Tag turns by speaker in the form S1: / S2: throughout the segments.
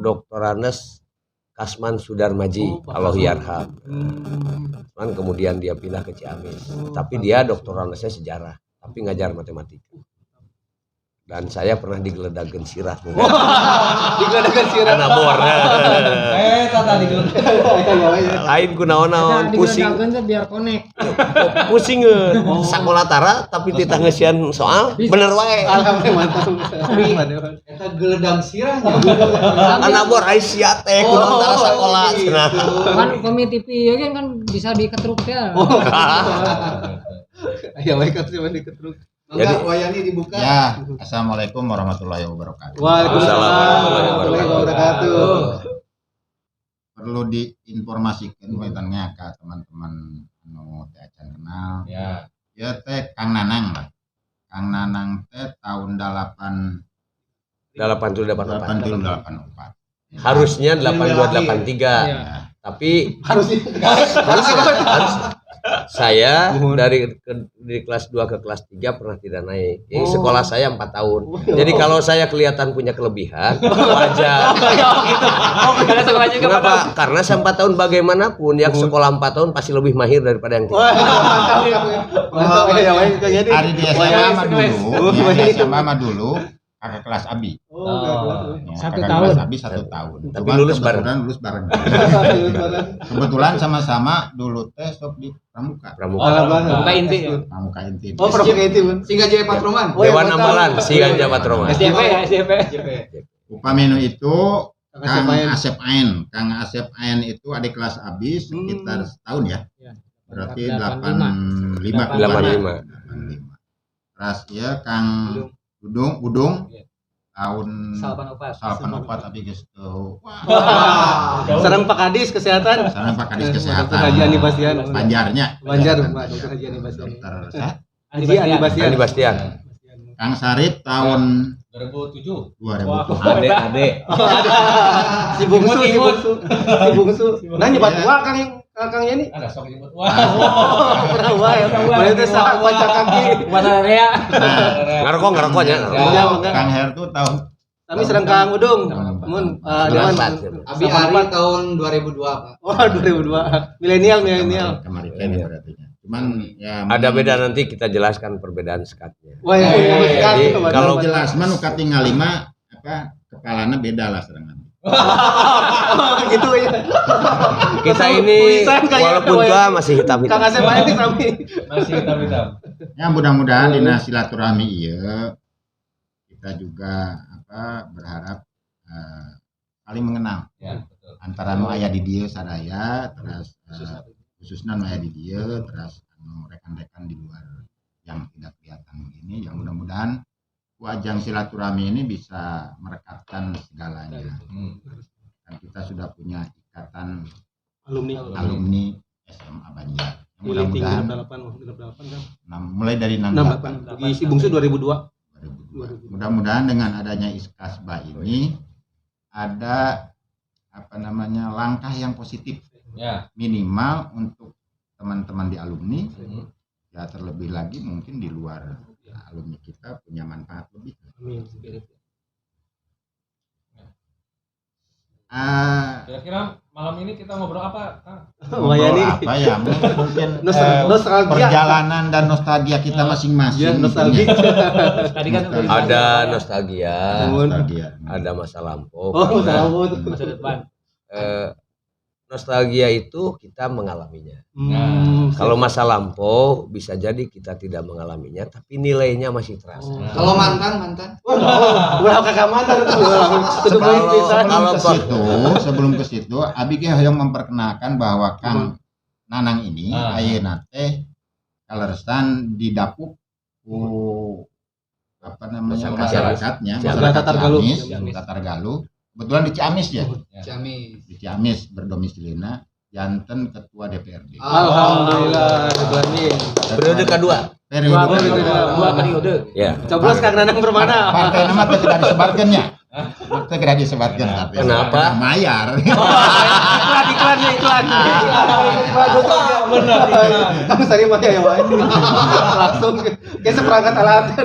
S1: Dr. Anes Kasman Sudarmaji Allahyarham. Cuman kemudian dia pindah ke Ciamis. Tapi dia doktoranesnya sejarah, tapi ngajar matematika. Dan saya pernah digeledagan sirah.
S2: Digeledagan sirah.
S1: Karena borna.
S2: Tata digeledagan.
S1: Lain kunaon-naon pusing.
S3: Digeledagan biar connect.
S1: Pusingeun. Sakola tara tapi titah ngeusian soal bener wae.
S2: Alhamdulillah mantap. Eta geledang sirah.
S1: Ana bor aya sia teh kunaon tara sakola cenah.
S3: Kan komite TV kan bisa diketruk ya.
S2: Aya wae kan diketruk.
S1: Jadi
S2: wayani dibuka.
S4: Ya, assalamualaikum warahmatullahi wabarakatuh.
S2: Waalaikumsalam
S1: warahmatullahi
S2: wabarakatuh.
S4: Perlu diinformasikan kaitannya ke teman-teman anu teh acan kenal.
S2: Ya.
S4: Ya teh Kang Nanang lah. Kang Nanang teh tahun
S1: 8784. Harusnya 8283.
S4: Ya.
S1: Tapi
S2: Harusnya
S1: saya dari kelas 2 ke kelas 3 pernah tidak naik. Jadi sekolah saya 4 tahun. Jadi kalau saya kelihatan punya kelebihan, wajar. Kenapa? Karena saya 4 tahun bagaimanapun yang sekolah 4 tahun pasti lebih mahir daripada yang tidak.
S4: Hari di SMA mah dulu, di SMA mah dulu kakak kelas Abi. Ya,
S3: 1
S4: kakak
S3: tahun.
S4: kelas Abi 1 tahun.
S1: Tapi
S4: Cuman
S1: lulus
S4: kebetulan lulus bareng. Kebetulan sama-sama dulu tes sok di Pramuka.
S2: Pramuka inti.
S4: Pramuka inti.
S2: Oh, Pramuka inti, Bun. Singa Jaya Patroman.
S1: Dewan Ambalan, si Ganja Patroman.
S3: SDP ya, SDP.
S4: Upamenu itu
S2: Kang
S4: Asep Ain. Kang Asep Ain itu adik kelas Abi sekitar setahun ya. Berarti 85.
S1: 85.
S4: Terus ya Kang Udung tahun
S2: Salpan
S4: tapi geus teu.
S2: Sareng Pak Kadis kesehatan.
S4: Sareng Pak Kadis kesehatan.
S2: Dr. Haji Andi Bastian.
S4: Banjarnya.
S2: Banjar, Pak Dr. Haji Andi Bastian.
S4: Dokter
S2: Andi Bastian.
S1: Andi Bastian.
S4: Kang Sarip tahun
S2: 2007.
S4: 2000.
S1: Adek.
S2: Si bungsu. Nah nyebat gua Kang Yani.
S5: Ada sok nyebut.
S2: Pernah wae. Berarti sak panca kaki.
S3: Mata area.
S1: Ngarokoknya.
S4: Kang Her tuh tahun
S2: Kami serang Kang Udung. Mun Dewan
S6: Abi Ari tahun 2002, Pak.
S2: Oh, 2002. Milenial.
S4: kemarin berarti. Cuman ya
S1: Ada beda nanti kita jelaskan perbedaan sekatnya.
S2: Wah,
S1: Jadi kalau
S4: jelas mah nu katinggal 5 apa kepalana beda lah serangan.
S2: gitu ya.
S1: kita ini walaupun tua masih
S2: Kang
S1: hitam-hitam.
S2: Asep aja nih kami.
S5: Masih hitam-hitam.
S4: Ya mudah-mudahan dina silaturahmi ieu kita juga berharap saling mengenal
S5: Ya, betul.
S4: antara nu aya di dieu sadaya terus khususnya nu aya di dieu terus rekan-rekan di luar yang tidak kelihatan begini yang mudah-mudahan ajang silaturahmi ini bisa merekatkan segalanya. Dan kita sudah punya ikatan alumni SMA Banjar. Mudah-mudahan mulai dari 68.
S2: Si bungsu
S4: 2002. Mudah-mudahan dengan adanya Iskasba ini ada langkah yang positif
S5: Ya.
S4: minimal untuk teman-teman di alumni ya terlebih lagi mungkin di luar alumni kita punya manfaat lebih.
S5: Kira-kira malam ini kita ngobrol apa, Kang?
S4: Ngobrol apa ya? Mungkin
S2: nostalgia.
S4: perjalanan dan nostalgia kita masing-masing.
S2: Ya, nostalgia.
S3: Tadi kan
S1: Ada nostalgia,
S4: Nostalgia.
S1: ada masa lampau.
S2: Oh,
S1: Karena,
S2: tahu.
S3: masa depan.
S1: nostalgia itu kita mengalaminya. Kalau masa lampau bisa jadi kita tidak mengalaminya, tapi nilainya masih terasa.
S6: Kalau mantan.
S2: Ulah kakak mantan
S4: Sebelum ke situ, Abi ge hoyong memperkenalkan bahwa Kang Nanang ini ayeuna teh kaleresan didapuk ku masyarakatnya, masyarakat Tatar Galuh. Kebetulan di Ciamis ya. Di Ciamis berdomisilina janten ketua DPRD.
S2: Alhamdulillah.
S1: Periode kedua.
S2: Dua periode.
S1: Ya.
S2: Coblos Kang Nanang bermana?
S4: Partai nama tidak disebarkan ya. Tidak disebarkan.
S1: Kenapa?
S4: Mayar.
S2: Iklannya. Benar. Kamu sari mah ya wae. Langsung kayak seperangkat alat.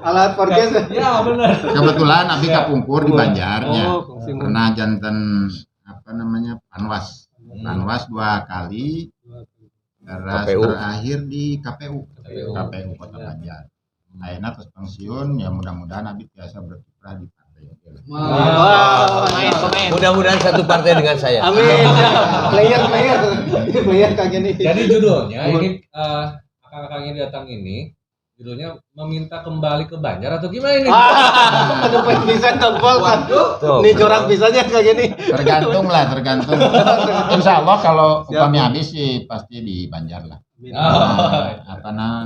S2: Alat podcast.
S5: Ya benar.
S4: Kebetulan Abi kapungkur di Banjarnya.
S2: Oh, kongsi mu.
S4: Pernah janten apa namanya Panwas 2 kali, terus
S1: KPU.
S4: terakhir di KPU Kota Banjar. Ayeuna terus pensiun, ya mudah-mudahan Abi biasa berkiprah di partai.
S2: Wah,
S1: Mudah-mudahan satu partai dengan saya.
S2: amin. Player kagak nih.
S5: Jadi judulnya ini kakak-kakak ini datang ini judulnya meminta kembali ke Banjar atau gimana ini?
S2: Aduh, pengen bisa tebal kan.
S1: Tuh.
S2: Ini corak bisanya kagak nih.
S4: Tergantung. Insya Allah kalau upami habis sih pasti di Banjar lah.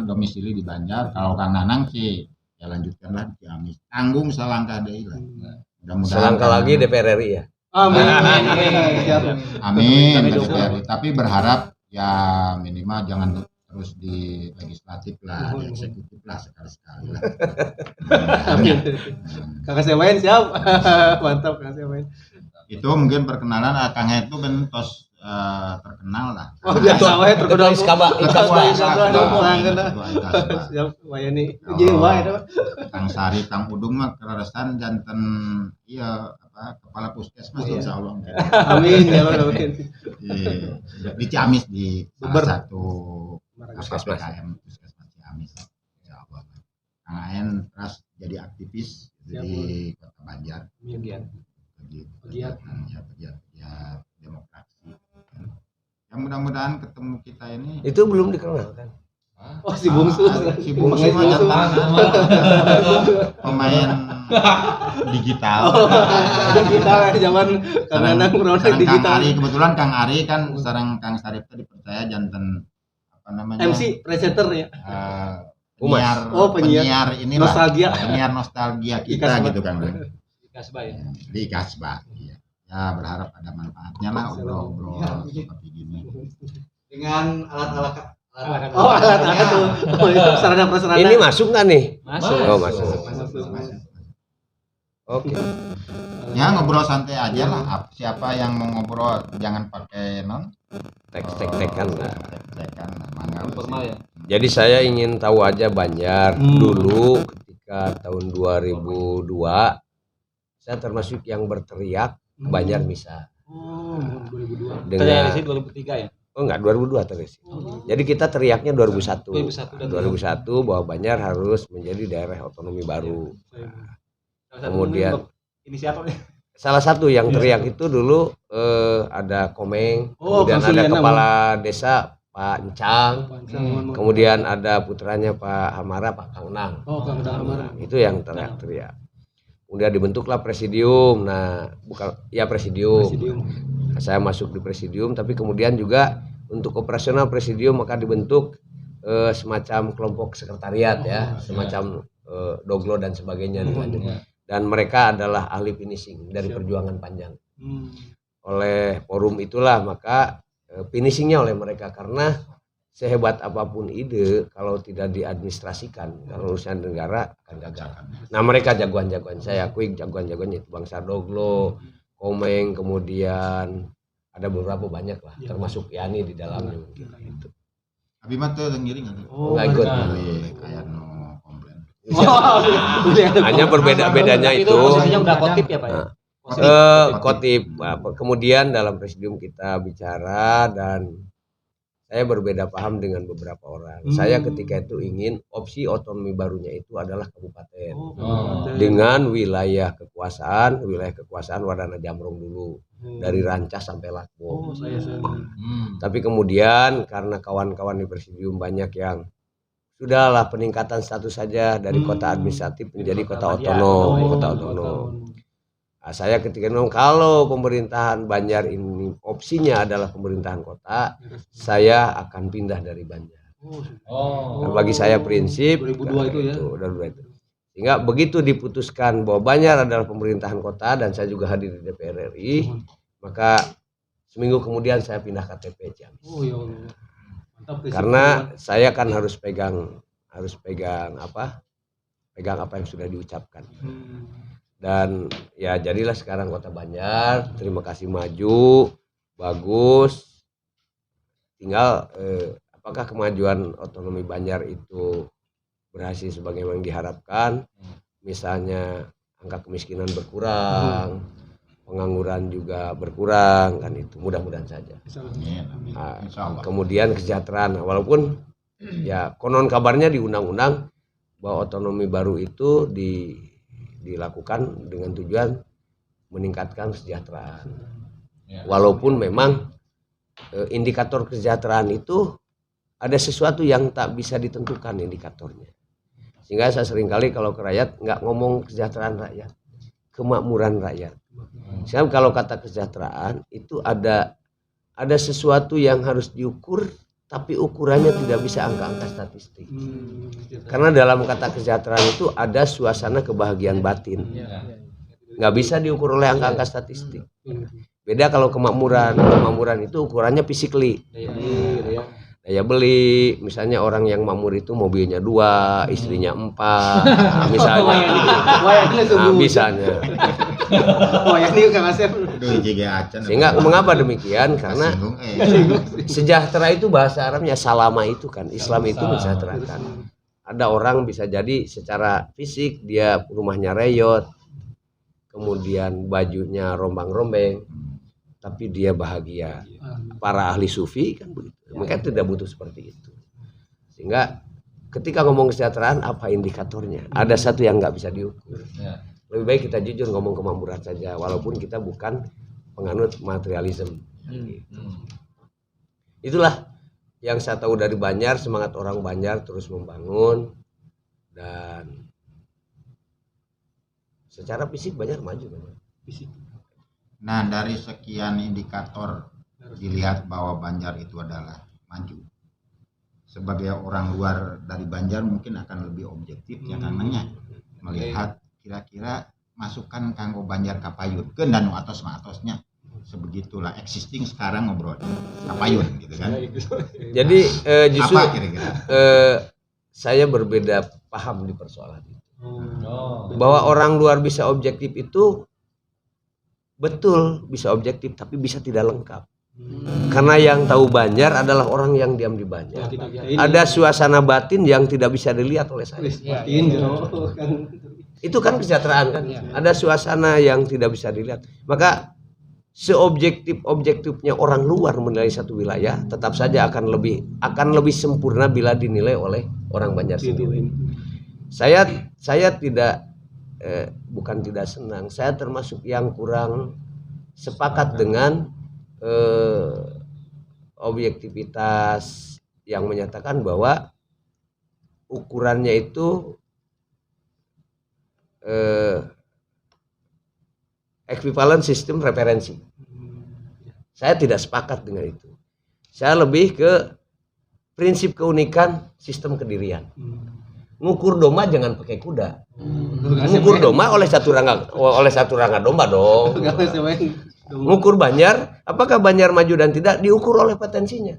S4: Domisili di Banjar. Kalau Kang Nanang sih ya lanjutkanlah di Ciamis. Tanggung selangkah deui lah. Mudah-mudahan
S1: Selangkah lagi DPR RI ya.
S2: Amin. Siap.
S4: Amin DPR. Tapi berharap ya minimal jangan terus di legislatif lah, di eksekutif lah sekali-sekali lah.
S2: Amin. Kakak Sewain siap. Mantap Kakak Sewain.
S4: Itu mungkin perkenalan Kang Hetu kan tos terkenal lah.
S2: Oh, biasa wae terkenal.
S1: Iskaba.
S2: Siap wae nih. Jadi wae itu.
S4: Kang Sari, Kang Udung mah kereresan janten iya kepala puskesmas insyaallah.
S2: Amin ya Allah.
S4: Di Ciamis di salah satu
S1: Puskesmas.
S4: PKM Puskesmas Ciamis insyaallah. Kang Aen terus jadi aktivis di Kota Banjar. Pegiat demokrasi. Ya mudah-mudahan ketemu kita ini.
S1: Itu belum dikenalkan.
S2: Oh, si bungsu.
S4: Si bungsu mah jantan pemain digital.
S2: Kita zaman Kang Nanang produk
S4: Kang
S2: digital.
S4: Ari, kebetulan Kang Ari kan sareng Kang Sarip tadi dipercaya janten apa namanya?
S2: MC presenter ya.
S1: Umas.
S4: penyiar inilah.
S2: Nostalgia.
S4: Penyiar nostalgia kita
S2: Ikasba.
S4: gitu kan.
S5: Kasbah ya.
S4: Di Kasbah. Iya. Ya berharap ada manfaatnya lah obrol-obrol seperti gini.
S6: Dengan alat-alat
S2: Oh, alat tuh. Oh, itu sarana prasarana.
S1: Ini masuk nggak nih?
S5: Masuk.
S1: Oh, masuk.
S2: Masuk.
S1: Oke.
S4: Ya ngobrol santai aja lah. Siapa yang mau ngobrol jangan pakai
S1: Tek-tek-tekan lah.
S4: Tek-tekan lah. Mangga
S5: Informal ya.
S1: Jadi saya ingin tahu aja Banjar dulu ketika tahun 2002 saya termasuk yang berteriak Banjar bisa
S2: Oh, 2002.
S1: dengan
S5: 2003 ya.
S1: oh enggak 2002 terus. Jadi kita teriaknya 2001.
S5: 2001
S1: bahwa Banjar harus menjadi daerah otonomi baru. Kemudian
S5: inisiatornya.
S1: salah satu yang teriak itu dulu ada Komeng,
S2: Oh,
S1: kemudian
S2: Kang
S1: ada
S2: Suliana,
S1: kepala desa Pak Encang,
S2: Kemudian
S1: kemudian ada putranya Pak Hamara, Pak Kang Nang.
S2: oh, Kang Damar.
S1: Itu yang teriak-teriak. Kemudian dibentuklah presidium. Nah, bukan ya presidium. Nah, saya masuk di presidium, tapi kemudian juga untuk operasional presidium maka dibentuk semacam kelompok sekretariat ya, semacam doglo dan sebagainya. Dan mereka adalah ahli finishing dari perjuangan panjang. Oleh forum itulah maka finishingnya oleh mereka, karena sehebat apapun ide kalau tidak diadministrasikan, kalau urusan negara akan gagal. Nah mereka jagoan-jagoan, saya akui jagoan-jagoannya itu Bangsa Doglo, Komeng, kemudian ada beberapa banyak lah, termasuk Yani di dalamnya. Gitu.
S4: Abi mah teu ngiring atuh.
S1: Nggak ikut.
S4: Kayak no komplain.
S1: Hanya berbeda-bedanya itu.
S5: Posisinya udah kotip ya Pak ya.
S1: Kotip. Kemudian dalam presidium kita bicara dan saya berbeda paham dengan beberapa orang. Saya ketika itu ingin opsi otonomi barunya itu adalah kabupaten dengan wilayah kekuasaan Wadana Jamrong dulu dari Rancah sampai Lakbo. Tapi kemudian karena kawan-kawan di presidium banyak yang sudahlah peningkatan status saja dari kota administratif menjadi kota otonom. Nah, saya ketika ngomong kalau pemerintahan Banjar ini opsinya adalah pemerintahan kota, saya akan pindah dari Banjar. Nah, bagi saya prinsip
S2: 2002 itu ya.
S1: itu. Sehingga begitu diputuskan bahwa Banjar adalah pemerintahan kota dan saya juga hadir di DPR RI, maka seminggu kemudian saya pindah KTP Ciamis.
S2: Oh ya Allah. Mantap.
S1: Karena saya kan harus pegang apa yang sudah diucapkan. Dan ya jadilah sekarang kota Banjar. Terima kasih maju, bagus. Tinggal apakah kemajuan otonomi Banjar itu berhasil sebagaimana yang diharapkan, misalnya angka kemiskinan berkurang, pengangguran juga berkurang, kan itu mudah-mudahan saja.
S4: Amin, amin.
S1: Nah,
S4: Insya Allah.
S1: kemudian kesejahteraan, walaupun ya konon kabarnya di undang-undang bahwa otonomi baru itu dilakukan dengan tujuan meningkatkan kesejahteraan.
S5: Ya.
S1: Walaupun memang indikator kesejahteraan itu ada sesuatu yang tak bisa ditentukan indikatornya. Sehingga saya seringkali kalau ke rakyat nggak ngomong kesejahteraan rakyat, kemakmuran rakyat. Sekarang kalau kata kesejahteraan itu ada sesuatu yang harus diukur, tapi ukurannya tidak bisa angka-angka statistik. Karena dalam kata kesejahteraan itu ada suasana kebahagiaan batin. Nggak bisa diukur oleh angka-angka statistik. Beda kalau kemakmuran itu ukurannya physically. Daya beli, misalnya orang yang makmur itu mobilnya 2, istrinya 4, nah, misalnya. Misalnya.
S4: Aduh, jiga acan.
S1: Sehingga mengapa demikian? Karena sejahtera itu bahasa Arabnya salama itu kan, Islam itu mensejahterakan. Ada orang bisa jadi secara fisik dia rumahnya reyot, kemudian bajunya rombang-rombeng, tapi dia bahagia. Para ahli sufi kan begitu. Mereka tidak butuh seperti itu. Sehingga ketika ngomong kesejahteraan apa indikatornya? Ada satu yang nggak bisa diukur.
S5: Ya.
S1: Lebih baik kita jujur ngomong kemakmuran saja, walaupun kita bukan penganut materialisme. Itulah yang saya tahu dari Banjar, semangat orang Banjar terus membangun, dan secara fisik Banjar maju.
S4: Nah, dari sekian indikator dilihat bahwa Banjar itu adalah maju. Sebagai orang luar dari Banjar mungkin akan lebih objektif ya namanya melihat kira-kira masukan kanggo Banjar kapayun ke dan atos-atosnya sebegitulah existing sekarang ngobrol kapayun gitu kan.
S1: Jadi justru
S4: Apa kira-kira?
S1: Saya berbeda paham di persoalan itu.
S5: Oh.
S1: Bahwa orang luar bisa objektif itu betul, bisa objektif tapi bisa tidak lengkap. Karena yang tahu Banjar adalah orang yang diam di Banjar. Ada suasana batin yang tidak bisa dilihat oleh saya. Itu kan kesejahteraan kan. Ada suasana yang tidak bisa dilihat. Maka seobjektif-objektifnya orang luar menilai satu wilayah tetap saja akan lebih sempurna bila dinilai oleh orang Banjar sendiri. Saya tidak bukan tidak senang. Saya termasuk yang kurang sepakat dengan objektivitas yang menyatakan bahwa ukurannya itu ekuivalen sistem referensi. Saya tidak sepakat dengan itu. Saya lebih ke prinsip keunikan sistem kedirian. Ngukur domba jangan pakai kuda. Ngukur domba oleh satu rangga domba dong. Ngukur Banjar, apakah Banjar maju dan tidak diukur oleh potensinya.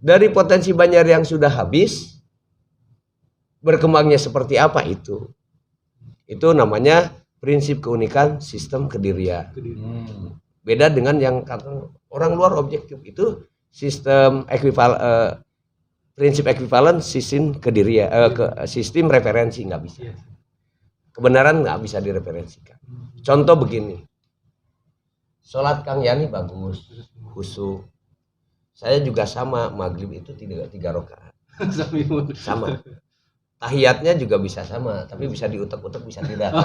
S1: Dari potensi Banjar yang sudah habis, berkembangnya seperti apa itu. Itu namanya prinsip keunikan sistem kedirian. Beda dengan yang kata orang luar objektif itu sistem prinsip ekuivalen sistem kedirian, sistem referensi nggak bisa. Kebenaran nggak bisa direferensikan. Contoh begini. Sholat Kang Yani bagus, khusyuk. Saya juga sama, maghrib itu 3 rakaat. Sama. Tahiyatnya juga bisa sama, tapi bisa diutek-utek, bisa tidak.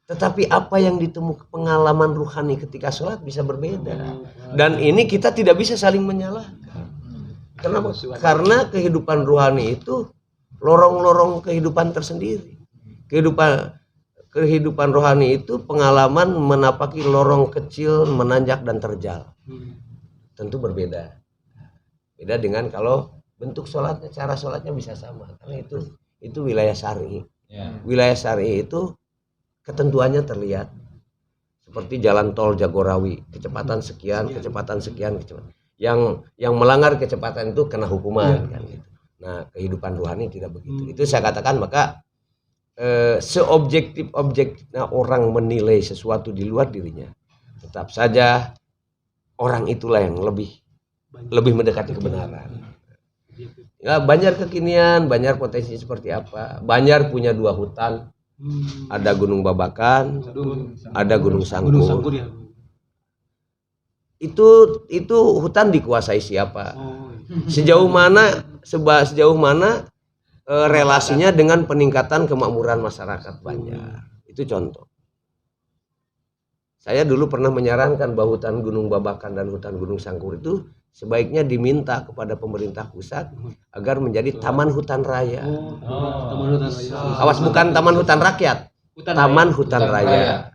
S1: Tetapi apa yang ditemukan pengalaman ruhani ketika sholat bisa berbeda. Dan ini kita tidak bisa saling menyalahkan. Kenapa? Karena kehidupan ruhani itu lorong-lorong kehidupan tersendiri. Kehidupan rohani itu pengalaman menapaki lorong kecil, menanjak dan terjal. Tentu berbeda. Beda dengan kalau bentuk sholatnya, cara sholatnya bisa sama. Karena itu wilayah syar'i. Wilayah syar'i itu ketentuannya terlihat. Seperti jalan tol Jagorawi, kecepatan sekian. Yang melanggar kecepatan itu kena hukuman kan gitu. Nah, kehidupan rohani tidak begitu. Itu saya katakan, maka seobjektif-objektifnya orang menilai sesuatu di luar dirinya, tetap saja orang itulah yang lebih mendekati kebenaran. Ya, Banjar kekinian, Banjar potensi seperti apa? Banjar punya 2 hutan, ada Gunung Babakan, ada Gunung Sangkur.
S2: ya.
S1: Itu hutan dikuasai siapa? Sejauh mana relasinya dengan peningkatan kemakmuran masyarakat Banjar? Itu contoh. Saya dulu pernah menyarankan bahwa hutan Gunung Babakan dan hutan Gunung Sangkur itu sebaiknya diminta kepada pemerintah pusat agar menjadi taman hutan raya.
S2: Taman hutan raya.
S1: Awas, bukan taman hutan rakyat, taman hutan raya.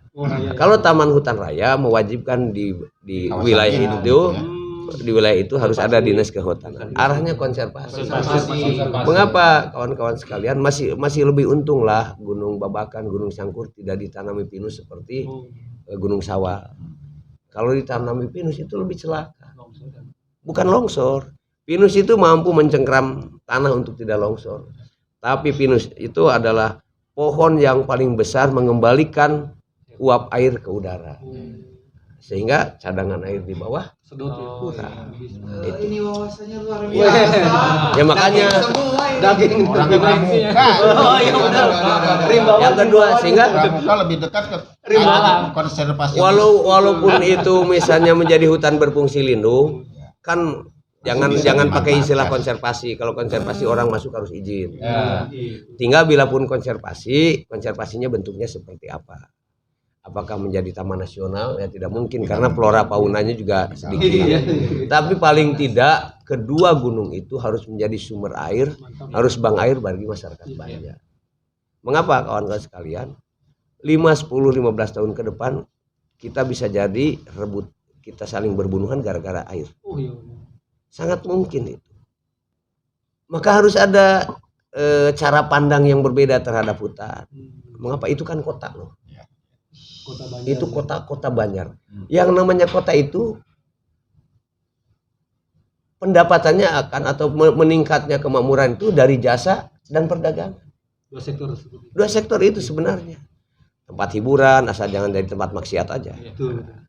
S1: Kalau taman hutan raya mewajibkan di
S4: Kawasan
S1: wilayah
S4: itu,
S1: itu,
S4: ya.
S1: di wilayah itu harus ada dinas kehutanan. Arahnya konservasi. Mengapa kawan-kawan sekalian masih lebih untung lah Gunung Babakan, Gunung Sangkur tidak ditanami pinus seperti Gunung Sawah. Kalau ditanami pinus itu lebih celaka. Bukan longsor. Pinus itu mampu mencengkram tanah untuk tidak longsor. Tapi pinus itu adalah pohon yang paling besar mengembalikan uap air ke udara. Sehingga cadangan air di bawah kurang. Itu.
S6: Ini wawasannya luar biasa.
S1: Ya makanya
S2: Daging
S4: Orang pramuka.
S2: Oh iya benar. Rimbawan.
S1: yang kedua sehingga
S4: Pramuka lebih dekat ke
S2: Rimbawan.
S4: konservasi.
S1: walaupun itu misalnya menjadi hutan berfungsi lindung, kan jangan pakai istilah konservasi. Kalau konservasi orang masuk harus izin.
S5: Ya.
S1: Tinggal bila pun konservasinya bentuknya seperti apa? Apakah menjadi taman nasional? Ya tidak mungkin karena flora faunanya juga sedikit. Tapi paling tidak kedua gunung itu harus menjadi sumber air, harus bank air bagi masyarakat Banjar. Mengapa kawan-kawan sekalian? 5, 10, 15 tahun ke depan kita bisa jadi kita saling berbunuhan gara-gara air. Sangat mungkin itu. Maka harus ada cara pandang yang berbeda terhadap hutan. Mengapa? Itu kan kota loh. Itu kota Banjar. Yang namanya kota itu pendapatannya akan atau meningkatnya kemakmuran itu dari jasa dan perdagangan. 2 sektor itu sebenarnya. Tempat hiburan asal jangan dari tempat maksiat aja.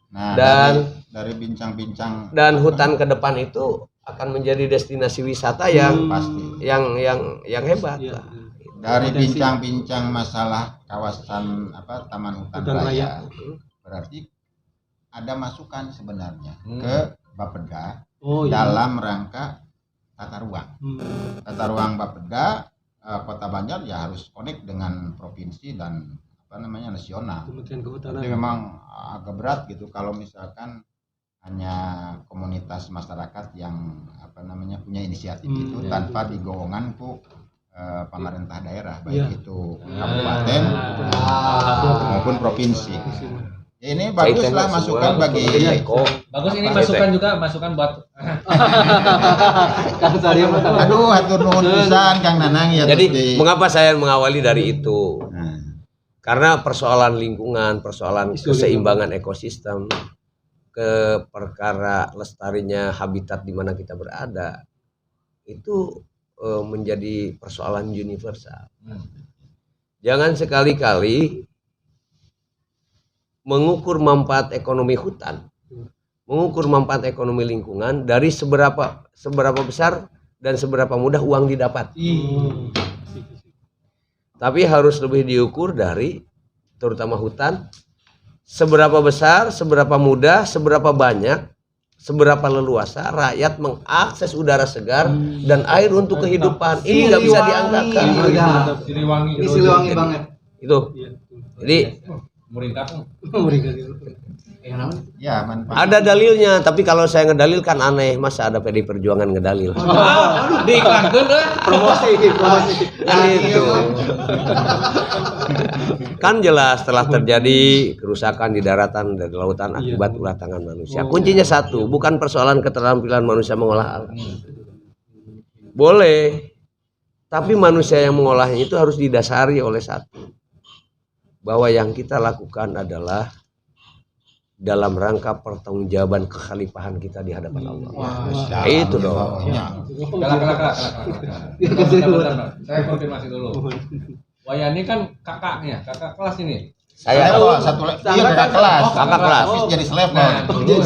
S4: Nah,
S1: Dan
S4: dari bincang-bincang
S1: dan hutan ke depan itu akan menjadi destinasi wisata yang
S4: pasti.
S1: yang hebat lah.
S4: Dari bincang-bincang masalah kawasan taman hutan raya, berarti ada masukan sebenarnya ke Bapeda dalam rangka tata ruang. Tata ruang Bapeda Kota Banjar ya harus connect dengan provinsi dan nasional. Jadi memang agak berat gitu kalau misalkan hanya komunitas masyarakat yang punya inisiatif itu tanpa digolongan pemerintah daerah baik itu kabupaten maupun provinsi. Ini baguslah masukan bagi
S5: Bagus ini masukan buat
S4: aduh hatur nuhun pisan Kang Nanang ya.
S1: Jadi mengapa saya mengawali dari itu? Karena persoalan lingkungan, persoalan keseimbangan ekosistem, ke perkara lestarinya habitat di mana kita berada itu menjadi persoalan universal. Jangan sekali-kali mengukur manfaat ekonomi hutan, mengukur manfaat ekonomi lingkungan dari seberapa besar dan seberapa mudah uang didapat. Tapi harus lebih diukur dari terutama hutan, seberapa besar, seberapa mudah, seberapa banyak, seberapa leluasa rakyat mengakses udara segar dan air untuk kehidupan. Ini nggak bisa dianggarkan.
S6: Siliwangi banget.
S1: Itu. Jadi
S4: ya manfaat.
S1: ada dalilnya, tapi kalau saya ngedalil kan aneh. Masa ada PD Perjuangan ngedalil?
S5: diiklankeun
S2: Promosi.
S1: Kan itu. Kan jelas telah terjadi kerusakan di daratan dan lautan akibat ulah tangan manusia. Kuncinya satu, bukan persoalan keterampilan manusia mengolah alam. Boleh, tapi manusia yang mengolahnya itu harus didasari oleh satu, bahwa yang kita lakukan adalah dalam rangka pertanggungjawaban kekhalifahan kita di hadapan Allah. Itu dong.
S5: Bentar. Saya konfirmasi dulu. Wayani kan kakaknya, kakak kelas ini.
S1: Saya
S4: iya kakak kelas.
S1: Kakak kelas.
S4: Habis jadi selevel.
S5: Nah, dulu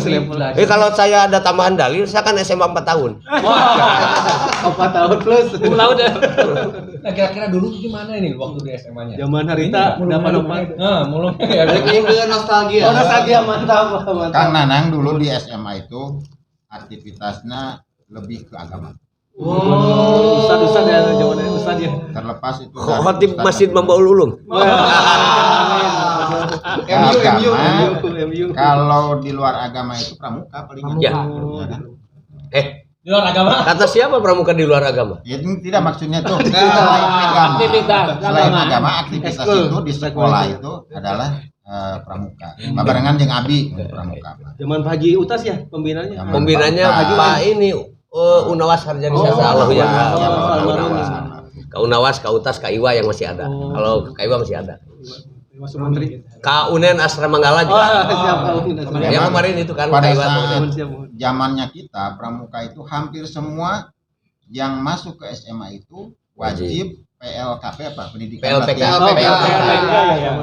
S1: kalau saya ada tambahan dalil, saya kan SMA 4 tahun.
S2: 4 tahun plus.
S5: Nah, kira-kira dulu gimana ini waktu di SMA-nya?
S2: Zaman harita dapat opat.
S5: Nah, mulai ya.
S6: Ke nostalgia.
S2: Oh, nostalgia mantap.
S4: Kang Nanang dulu di SMA itu aktivitasnya lebih ke agama.
S2: Oh, ustad ya zaman ustad ya.
S4: Terlepas itu
S1: Khotib Masjid Mambaul Ulum.
S2: MU.
S4: Kalau di luar agama itu pramuka paling
S1: Ya.
S4: kan?
S5: Di luar agama.
S1: Kata siapa pramuka di luar agama?
S4: Ya ini tidak maksudnya tuh selain agama. Selain agama aktivitas itu di sekolah itu adalah pramuka. Babarengan jeung abi pramuka.
S2: Zaman Pak Haji Utas ya pembinanya.
S1: Pembinanya Pak ini Unawas Harjani Sasa Allah ya. Ka Unawas, Ka Utas, Ka Iwa yang masih ada. Kalau Ka Iwa masih ada.
S2: Masuk menteri.
S1: Ka Unen Astra Manggala juga. Yang kemarin itu kan
S4: Pada
S1: Ka Iwa.
S4: saat zamannya kita pramuka itu hampir semua yang masuk ke SMA itu wajib PLKP apa pendidikan
S1: PLPK.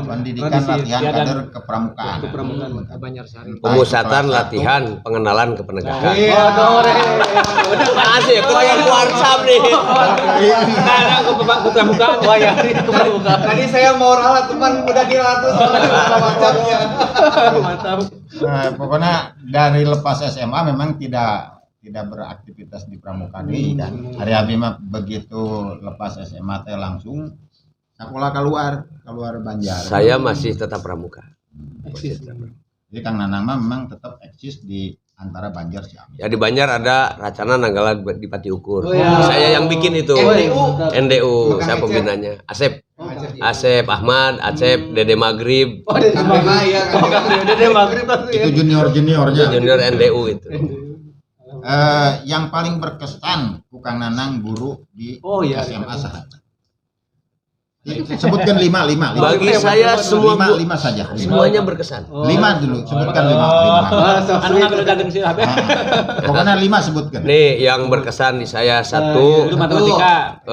S4: pendidikan latihan kader kepramukaan.
S1: Pemusatan latihan pengenalan kepenegakan.
S2: Makasih
S1: Asik, yang WhatsApp nih.
S2: kepramukaan. Wah ya, kepramukaan.
S6: Tadi saya mau ralat teman udah dilatus macamnya.
S2: Mantap.
S4: Nah, pokoknya dari lepas SMA memang tidak beraktivitas di pramuka deui kan. Hari abi mah begitu lepas SMA teh langsung sekolah keluar Banjar.
S1: Saya masih tetap pramuka.
S4: Jadi Kang Nanang mah memang tetap eksis di antara Banjar Ciamis.
S1: Ya di Banjar ada Racana Nanggala di Pati Ukur.
S6: Oh, ya.
S1: Saya yang bikin itu. NDU, saya
S6: Bukan
S1: pembinanya. Asep Ahmad, Dede Maghrib,
S6: Oh, dari mana ya kan?
S2: Dede Maghrib pasti ya.
S4: Itu juniornya.
S1: junior NDU itu.
S4: Yang paling berkesan Kang Nanang guru di SMA saha? Sebutkan lima.
S1: Bagi saya semua
S4: lima saja.
S1: semuanya berkesan.
S4: 5 dulu, sebutkan 5.
S2: Anu ngagel dagang sih HP.
S4: Pokoknya 5 sebutkan.
S1: Nih yang berkesan di saya satu,
S2: Itu matematika.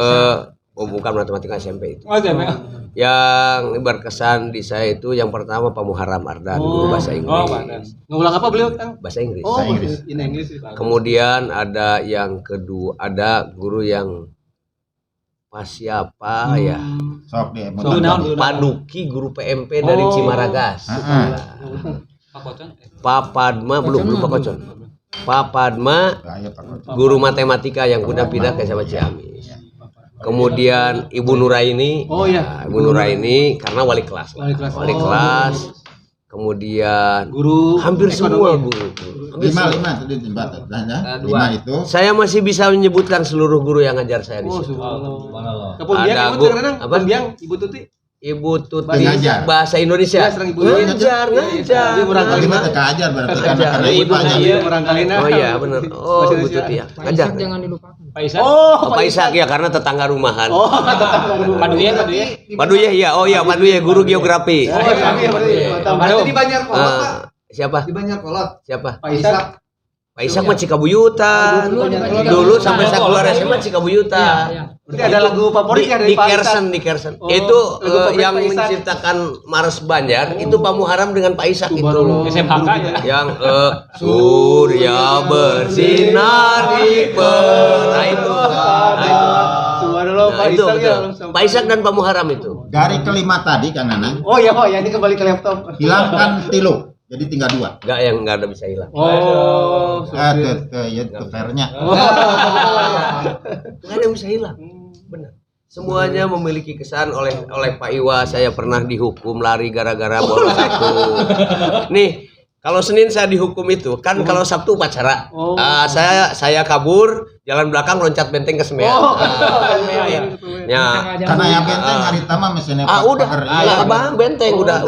S1: bukan matematika SMP itu.
S2: Oh, SMP.
S1: Yang berkesan di saya itu yang pertama Pak Muharram Ardan, guru bahasa Inggris.
S2: Ngulang apa beliau, Kang?
S1: Bahasa Inggris.
S2: Oh,
S4: Bahasa Inggris.
S2: in English.
S1: Kemudian ada yang kedua, ada guru yang pas siapa ya?
S4: Sok deh.
S1: Pak Duki, guru PMP dari Cimaragas. Pak Padma belum Pak Kocon. Pak Padma guru matematika yang udah pindah ke SMA Ciamis. Kemudian Ibu Nuraini.
S2: Oh iya.
S1: Ibu Nuraini karena wali kelas. Wali kelas. Kemudian
S2: Guru
S1: hampir semua guru.
S4: Lima tadi jembatan. Lima itu.
S1: Saya masih bisa menyebutkan seluruh guru yang ngajar saya di situ.
S2: Ada
S1: Ada
S2: Ibu
S1: apa?
S2: Ibu Tuti.
S1: Ibu Tuti
S4: Ngajar.
S1: bahasa Indonesia.
S2: Ya, serang Ibu
S1: Ngajar.
S2: Dia barangkali
S4: Lima teka ajar berarti karena
S2: Ibu
S4: banyak.
S2: Iya, barangkali nah.
S1: Oh iya benar. Oh
S2: Bahasa
S1: Ibu
S2: Indonesia.
S1: Tuti ya.
S3: Pak
S1: Ngajar.
S3: Ishak jangan dilupakan.
S2: Pak Isak.
S1: Oh Pak Ishak ya karena tetangga rumahan.
S2: Oh, Paduye.
S1: Paduye ya. Oh iya Paduye guru geografi.
S2: Oh, iya,
S6: Berarti di Banjar Kolot, Pak.
S1: Ah, siapa?
S6: Di Banyak Kolot.
S1: Siapa?
S2: Pak Isak.
S1: Pak Ishak mah Cikabuyutan.
S3: Dulu
S1: Dulu sampai saya keluar SMA Cikabuyutan.
S3: Iya.
S2: Berarti ada lagu favorit ya dari
S1: Di
S2: Pak Isak?
S1: Kersen.
S2: Oh,
S1: Itu
S2: lagu favorit
S1: yang
S2: Pak Isak.
S1: menciptakan Mars Banjar itu Pak Muharram dengan Pak Ishak itu.
S2: SMHK ya.
S1: Yang surya bersinar di nah itu.
S2: Subhanallah Pak
S1: Nah, itu
S2: Isak ya.
S1: betul. Pak Ishak dan Pak Muharram itu.
S4: Dari kelima tadi Kang Nanang
S2: Oh iya, ini kembali ke laptop.
S4: hilangkan tilu. Jadi tinggal 2.
S1: Enggak ada bisa hilang.
S2: Oh,
S4: Itu fairnya.
S1: Enggak ada yang bisa hilang. Benar. Semuanya memiliki kesan oleh Pak Iwa. Saya pernah dihukum lari gara-gara bola satu. Nih, kalau Senin saya dihukum itu kan kalau Sabtu upacara. Saya kabur, jalan belakang loncat benteng ke Semean. Ya.
S4: Karena yang benteng hari tama mesinnya
S1: Udah. Abang benteng udah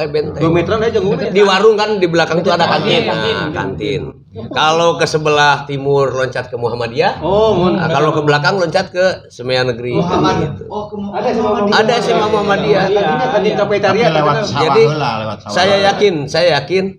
S1: benteng.
S2: 2 meteran aja ngomongnya.
S1: Di warung kan di belakang itu ada kantin. Nah, kantin. Kalau ke sebelah timur loncat ke Muhammadiyah. Nah, kalau ke belakang loncat ke Semean Negeri. Gitu. Ada sih Muhammadiyah.
S2: Kantin kafetaria
S4: lewat sawah
S1: Jadi,
S4: heula, lewat sawah.
S1: Saya yakin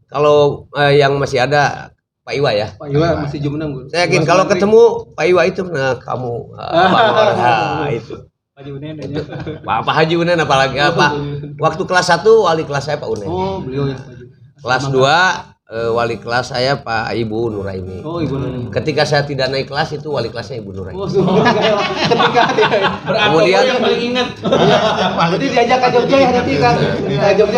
S1: kalau yang masih ada Pak Iwa ya.
S2: Pak Iwa masih jumenang, Bu.
S1: Saya yakin kalau ketemu Pak Iwa itu kamu Pak Iwa itu.
S2: Haji Unen
S1: Itu, Pak Haji Unen apalagi apa? Waktu kelas 1 wali kelas saya Pak Unen.
S2: Oh, beliau ya. Haji.
S1: Kelas 2 wali kelas saya Pak Ibu Nuraini.
S2: Oh, Ibu Nuraini.
S1: Ketika saya tidak naik kelas itu wali kelasnya Ibu Nuraini.
S2: Oh, ketika dia.
S1: Kemudian
S5: yang paling ingat.
S2: Berarti diajak ke Jogja ya nanti kan.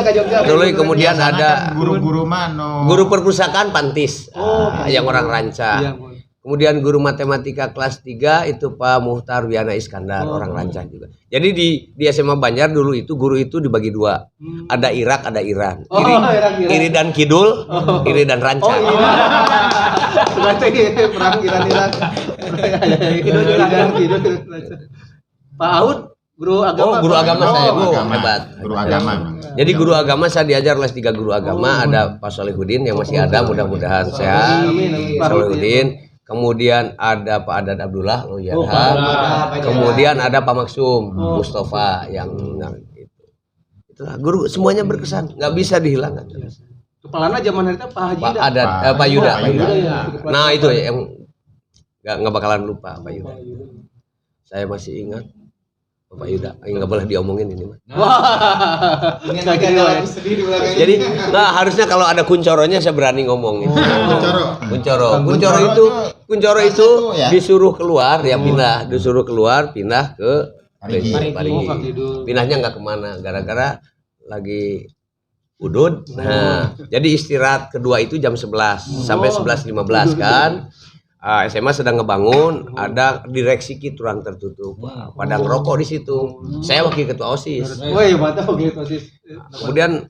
S2: Ke Jogja.
S1: dulu kemudian
S4: Biasanya
S1: ada
S4: kan guru-guru mano.
S1: guru perpustakaan Pantis,
S2: Oh,
S1: yang orang Ranca.
S2: Iya,
S1: Kemudian guru matematika kelas 3 itu Pak Muhtar Wiana Iskandar, orang Ranca juga. Jadi di SMA Banjar dulu itu guru itu dibagi 2. Ada Irak, ada Iran.
S2: Oh, Irak.
S1: Iri dan Kidul, Iri dan Ranca.
S2: Oh, iya. Berarti perang Iran. Kidul. Pak Aud guru agama.
S1: Oh, guru agama saya, Bu,
S4: agama.
S1: hebat.
S4: Guru agama memang.
S1: Jadi guru agama saya diajar les 3 guru agama, ada Pak Solihudin yang masih ada, mudah-mudahan sehat.
S2: Amin.
S1: Pak Solihudin. Kemudian ada Pak Adan Abdullah, kemudian ada Pak Maksum Mustafa yang itu. Itulah guru semuanya berkesan, nggak bisa dihilangkan.
S2: Kepalanya zaman itu Pak Haji
S1: Pak
S2: Ida.
S1: Adan, Pak Yuda.
S4: Pak Yuda.
S1: Nah itu yang nggak bakalan lupa Pak Yuda. Saya masih ingat Pak Yuda, nggak boleh diomongin ini mah.
S6: Ingin agak sedih di belakangnya.
S1: Jadi, nah harusnya kalau ada kuncoronya saya berani ngomong itu. Kuncoro itu
S4: ya?
S1: disuruh keluar ya disuruh keluar pindah ke
S4: Parigi.
S1: Parigi. Pindahnya nggak kemana, gara-gara lagi udud. Nah, jadi istirahat kedua itu jam 11 sampai 11.15 kan. SMA sedang ngebangun, ada direksi kiturang tertutup, pada ngerokok di situ. Saya wakil ketua OSIS.
S2: Woi, mantap gitu sih.
S1: Kemudian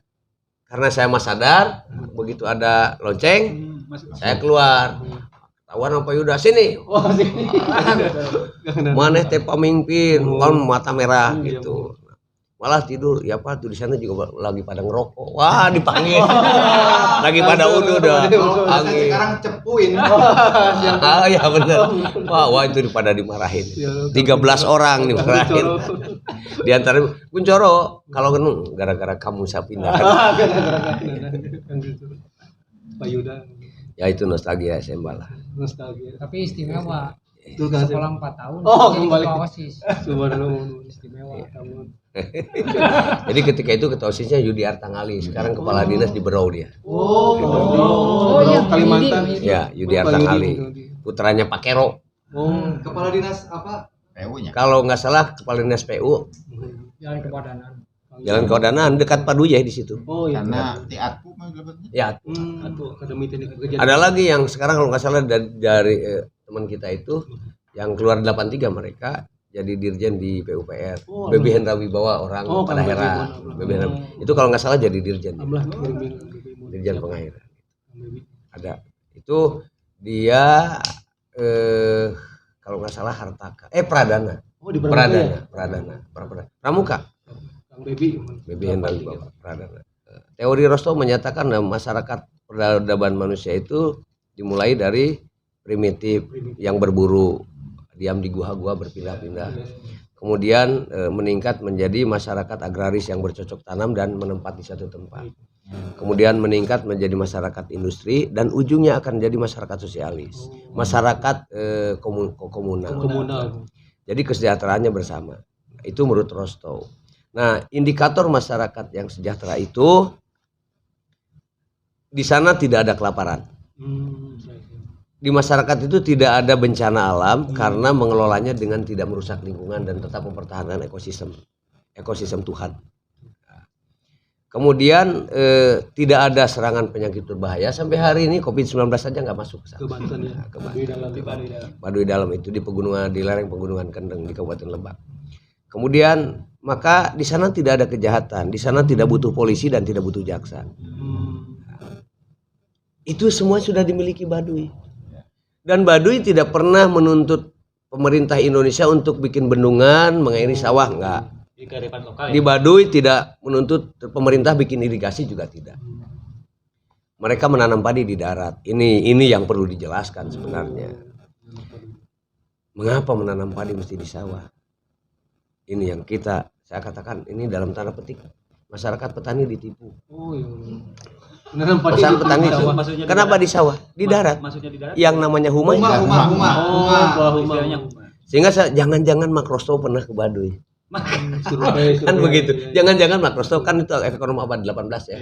S1: karena saya mas sadar, begitu ada lonceng, saya keluar. Tawan apa Yuda sini?
S2: Oh, sini.
S1: Maneh teh pamimpin, kan mata merah gitu. Malah tidur, ya Pak tuh di sana juga lagi pada ngerokok. Wah dipanggil, lagi pada udud dah.
S6: Sekarang cepuin.
S1: Ah ya bener. Wah itu pada dimarahin. 13 orang dimarahin. Di antara Kuncoro, kalau kenung gara-gara kamu saya pindah.
S2: Pak Yuda.
S1: Ya itu nostalgia SMA lah.
S2: Nostalgia.
S3: Tapi istimewa.
S2: Itu kan
S3: Sekolah 4 tahun.
S2: Oh,
S3: jadi
S2: kembali.
S3: ketua OSIS.
S2: Subhanallah.
S3: Istimewa.
S1: Jadi ketika itu ketua OSISnya Yudi Artangali, sekarang kepala dinas di Berau dia.
S3: Oh iya,
S2: Kalimantan.
S3: Yudi.
S1: Ya, Yudi Artangali. Putranya Pak Kero.
S2: Oh,
S6: Kepala dinas apa?
S4: PU-nya.
S1: Kalau nggak salah kepala dinas PU,
S3: Jalan Kepadanan.
S1: Jalan Keodanan dekat Paduya di situ.
S2: Oh iya.
S4: Karena tiatku mah dapatnya.
S1: Ya,
S2: Aduh, Akademi Teknik Kerja.
S1: ada lagi yang sekarang kalau nggak salah dari teman kita itu yang keluar 83 mereka jadi dirjen di PUPR.
S2: Oh,
S1: Bebi Hendra Wibawa orang
S2: Oh,
S1: pada
S2: Kang
S1: Hera. Bebi Hendra. Itu kalau nggak salah jadi dirjen.
S2: Amlah
S1: Dirjen Pengairan. Ada. Itu dia kalau nggak salah Hartaka. Pradana.
S2: Oh, di Pradana. Ya?
S1: Pradana. Pramuka.
S2: Kang Bebi.
S1: Bebi Hendra Wibawa. Pradana. Teori Rostow menyatakan masyarakat peradaban manusia itu dimulai dari primitif yang berburu, diam di gua-gua berpindah-pindah. Kemudian meningkat menjadi masyarakat agraris yang bercocok tanam dan menempat di satu tempat. Kemudian meningkat menjadi masyarakat industri dan ujungnya akan jadi masyarakat sosialis, masyarakat komunal. Jadi kesejahteraannya bersama. Itu menurut Rostow. Nah, indikator masyarakat yang sejahtera itu di sana tidak ada kelaparan. Di masyarakat itu tidak ada bencana alam karena mengelolanya dengan tidak merusak lingkungan dan tetap mempertahankan ekosistem Tuhan. Kemudian tidak ada serangan penyakit berbahaya sampai hari ini COVID-19 saja nggak masuk ke sana.
S2: Ke Banten ya.
S1: Ke Banten. Baduy dalam itu di pegunungan, di lereng pegunungan Kendeng di Kabupaten Lebak. Kemudian maka di sana tidak ada kejahatan, di sana tidak butuh polisi dan tidak butuh jaksa. Itu semua sudah dimiliki Baduy. Dan Baduy tidak pernah menuntut pemerintah Indonesia untuk bikin bendungan, mengairi sawah, enggak. Di Baduy tidak menuntut pemerintah bikin irigasi juga tidak. Mereka menanam padi di darat. Ini yang perlu dijelaskan sebenarnya. Mengapa menanam padi mesti di sawah? Ini yang saya katakan ini dalam tanda petik masyarakat petani ditipu.
S2: Oh iya.
S1: Masyarakat petani itu. Kenapa di sawah? Di darat.
S2: Maksudnya di darat?
S1: Yang namanya huma.
S2: Oh,
S1: Sehingga jangan-jangan Mak Rostow pernah ke Baduy. Kan begitu. Jangan-jangan makrosto kan itu efek ekonomi abad 18 ya.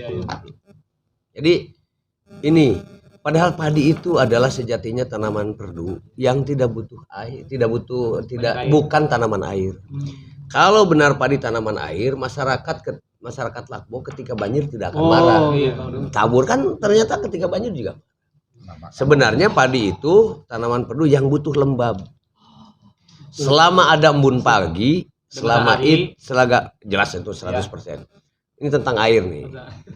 S1: Jadi ini padahal padi itu adalah sejatinya tanaman perdu yang tidak butuh air, bukan tanaman air. Kalau benar padi tanaman air, masyarakat Lakbo ketika banjir tidak akan marah. Tabur kan ternyata ketika banjir juga. Sebenarnya padi itu tanaman perdu yang butuh lembab. Selama ada embun pagi, jelas itu 100%. Ini tentang air nih.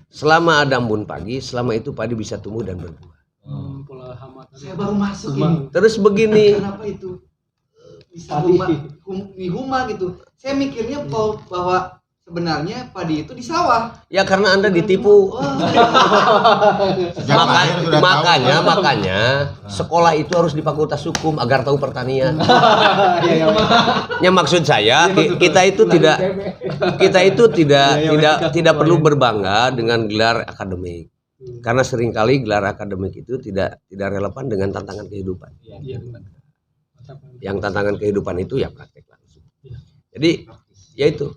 S1: Selama ada embun pagi, selama itu padi bisa tumbuh dan berbuah.
S2: Saya baru masuk ini.
S1: Terus begini,
S2: Kenapa itu bisa huma gitu? Saya mikirnya bahwa sebenarnya padi itu di sawah.
S1: ya karena Anda ditipu.
S4: Sejak lahir sudah tahu.
S1: Makanya sekolah itu harus di Fakultas Hukum agar tahu pertanian. Ya maksud saya kita itu tidak perlu berbangga dengan gelar akademik. Karena seringkali gelar akademik itu tidak relevan dengan tantangan kehidupan. Yang tantangan kehidupan itu ya praktek langsung. Jadi ya itu.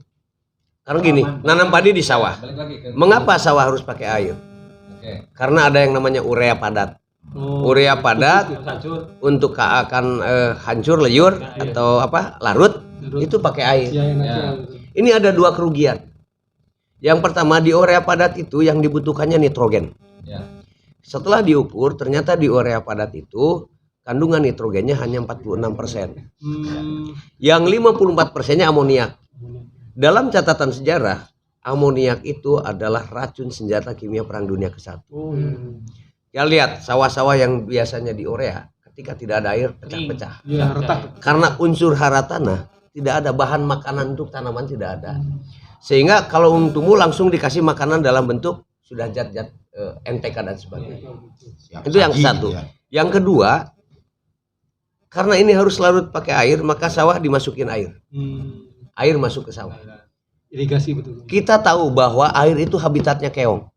S1: Karena gini, nanam padi di sawah.
S5: Balik lagi ke
S1: Mengapa sawah harus pakai air?
S5: Oke.
S1: Karena ada yang namanya urea padat. Urea padat untuk akan hancur, liur atau larut itu pakai air. Ini ada dua kerugian. Yang pertama, di urea padat itu yang dibutuhkannya nitrogen.
S5: Ya.
S1: Setelah diukur ternyata di urea padat itu kandungan nitrogennya hanya 46%. Yang 54%-nya amoniak. Dalam catatan sejarah, amoniak itu adalah racun senjata kimia Perang Dunia ke-1. Ya lihat, sawah-sawah yang biasanya di urea ketika tidak ada air pecah-pecah. Karena unsur hara tanah tidak ada, bahan makanan untuk tanaman tidak ada. Sehingga kalau tumbuh langsung dikasih makanan dalam bentuk sudah zat-zat NPK dan sebagainya. Itu yang satu. Yang kedua, karena ini harus larut pakai air, maka sawah dimasukin air. Air masuk ke sawah.
S7: Irigasi betul.
S1: Kita tahu bahwa air itu habitatnya keong.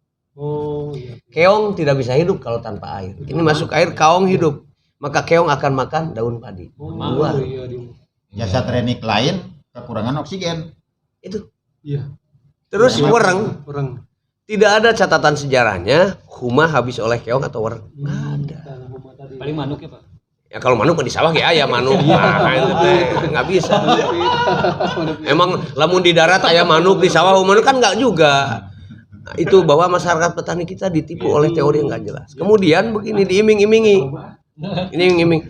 S1: Keong tidak bisa hidup kalau tanpa air. Ini masuk air, kaong hidup. Maka keong akan makan daun padi. Buah.
S4: Jasa trenik lain kekurangan oksigen.
S1: Itu.
S7: Iya.
S1: Terus wereng.
S7: Orang.
S1: Tidak ada catatan sejarahnya huma habis oleh keong atau wereng. Nggak ada.
S7: Paling manuk ya Pak.
S1: Ya kalau manuk di sawah ya ayam manuk. Nah, itu teh nggak bisa. Emang lamun di darat ayam manuk di sawah manuk kan nggak juga. Nah, itu bahwa masyarakat petani kita ditipu oleh teori yang nggak jelas. Kemudian begini diiming-imingi. Ini iming-iming.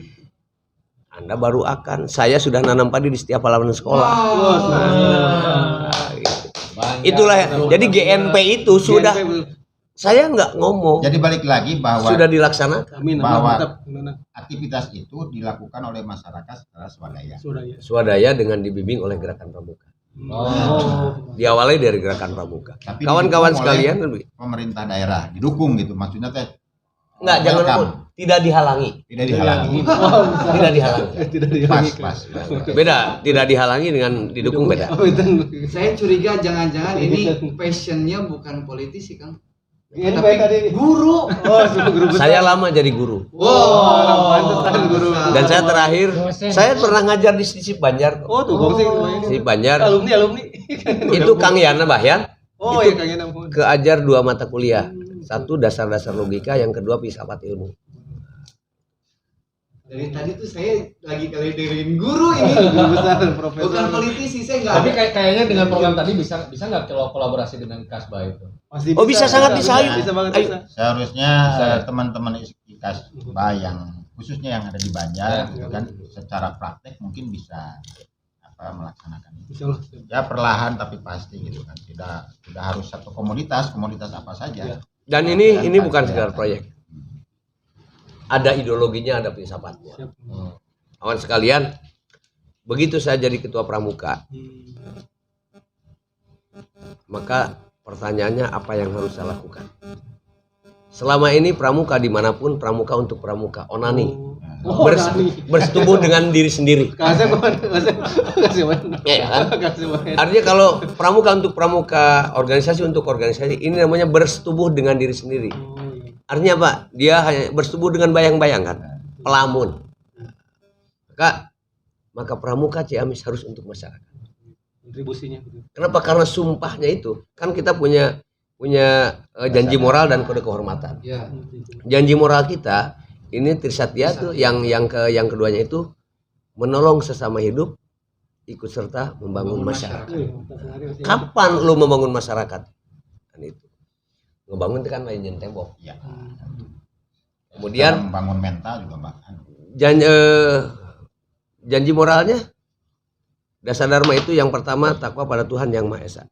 S1: Anda baru akan, saya sudah nanam padi di setiap halaman sekolah. Itulah, jadi GNP itu sudah, saya nggak ngomong.
S4: Jadi balik lagi bahwa
S1: Sudah dilaksanakan.
S4: bahwa aktivitas itu dilakukan oleh masyarakat secara swadaya.
S1: Swadaya dengan dibimbing oleh Gerakan Pramuka. Diawali dari Gerakan Pramuka.
S4: Tapi
S1: Kawan-kawan
S4: didukung
S1: sekalian,
S4: oleh pemerintah daerah didukung gitu, maksudnya teh
S1: nggak jangan
S4: welcome.
S1: lupa, tidak dihalangi.
S4: Tidak dihalangi.
S1: Tidak dihalangi.
S4: Pas.
S1: Beda, tidak dihalangi dengan didukung beda.
S2: Saya curiga jangan-jangan ini passionnya bukan politisi Kang.
S7: Ini
S2: Tapi
S7: tadi.
S2: guru.
S7: Guru besar.
S1: Saya lama jadi guru.
S7: Pantesan guru.
S1: Dan saya terakhir, saya pernah ngajar di Sisip Banjar.
S7: Oh, tuh Bang sih.
S1: Sisip Banjar.
S7: Alumni.
S1: Itu Kang Yana Bahyan
S7: Oh, iya Kang Yana.
S1: keajar 2 mata kuliah. Satu dasar-dasar logika, yang kedua filsafat ilmu.
S2: Dari tadi tuh saya lagi dengerin guru ini.
S7: Guru besar, profesor.
S2: Bukan politisi, saya nggak.
S5: Tapi kayaknya dengan program tadi bisa nggak kolaborasi dengan Kasbah itu?
S7: Pasti
S1: Oh, bisa, sangat bisa, ayo.
S7: Bisa banget
S1: Ayo.
S7: bisa.
S4: Seharusnya teman-teman IKAS yang khususnya yang ada di Banjar gitu kan secara praktek mungkin bisa melaksanakan itu.
S7: Insyaallah.
S4: Ya perlahan tapi pasti gitu kan. Tidak harus satu komoditas apa saja.
S1: Dan ini bukan sekedar proyek. Ada ideologinya, ada filsafatnya. Kawan sekalian, begitu saya jadi ketua pramuka, maka pertanyaannya apa yang harus saya lakukan? Selama ini pramuka dimanapun, pramuka untuk pramuka, onani. Bersetubuh dengan diri sendiri.
S7: Kasih
S1: Ya kan? Artinya kalau pramuka untuk pramuka, organisasi untuk organisasi, ini namanya bersetubuh dengan diri sendiri. Artinya apa? Dia hanya bersetubuh dengan bayang-bayangan, pelamun. Maka pramuka Ciamis harus untuk masyarakat.
S7: kontribusinya gitu.
S1: Kenapa? Karena sumpahnya itu kan kita punya janji moral dan kode kehormatan.
S2: Ya.
S1: Janji moral kita ini Trisatya tuh yang keduanya itu menolong sesama hidup, ikut serta membangun masyarakat. Kapan lu membangun masyarakat? Kan itu. Ngebangun itu kan lain nyen tembok.
S4: Ya.
S1: Kemudian
S4: membangun mental juga bahkan.
S1: janji moralnya dasar dharma itu yang pertama takwa pada Tuhan yang Maha Esa.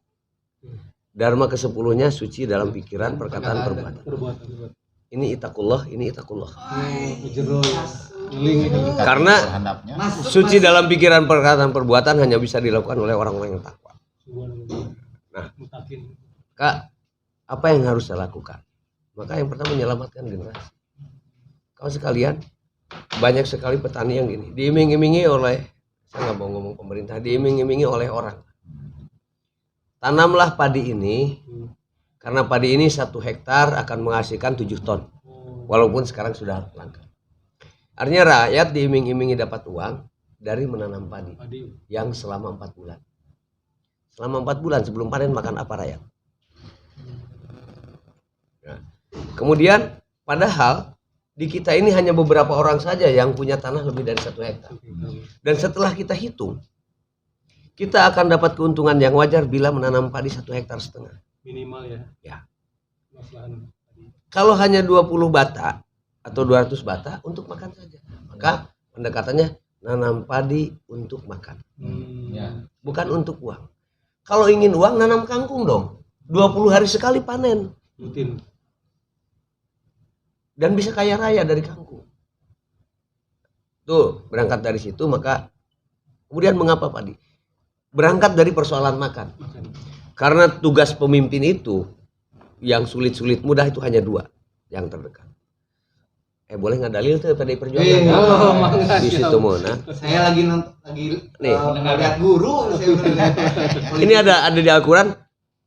S1: Dharma ke-10-nya suci dalam pikiran, perkataan, perbuatan. Ini itakullah, ini itakullah. Karena
S4: Terhadapnya
S1: suci dalam pikiran, perkataan, perbuatan hanya bisa dilakukan oleh orang-orang yang takwa. Nah, Kak, apa yang harus saya lakukan? Maka yang pertama menyelamatkan generasi. Kalau sekalian, banyak sekali petani yang gini, diiming-imingi oleh, saya nggak mau ngomong pemerintah, diiming-imingi oleh orang. Tanamlah padi ini, karena padi ini 1 hektar akan menghasilkan 7 ton, walaupun sekarang sudah langka. Artinya rakyat diiming-imingi dapat uang dari menanam padi yang selama 4 bulan. Selama 4 bulan sebelum panen makan apa rakyat? Nah, kemudian padahal di kita ini hanya beberapa orang saja yang punya tanah lebih dari 1 hektar. Dan setelah kita hitung, kita akan dapat keuntungan yang wajar bila menanam padi 1,5 hektar.
S7: Minimal ya.
S1: Ya.
S7: Maslahan.
S1: Kalau hanya 20 bata atau 200 bata untuk makan saja. Maka pendekatannya nanam padi untuk makan.
S5: Ya.
S1: Bukan untuk uang. Kalau ingin uang nanam kangkung dong. 20 hari sekali panen.
S7: Rutin.
S1: Dan bisa kaya raya dari kangkung. Tuh, berangkat dari situ maka kemudian mengapa padi? Berangkat dari persoalan makan. Karena tugas pemimpin itu yang sulit-sulit mudah itu hanya 2 yang terdekat. Boleh nggak dalil tuh PDI Perjuangan? Di situ mana?
S2: Saya lagi
S1: Nih.
S2: ngeliat guru.
S1: Ini ada di Al-Quran.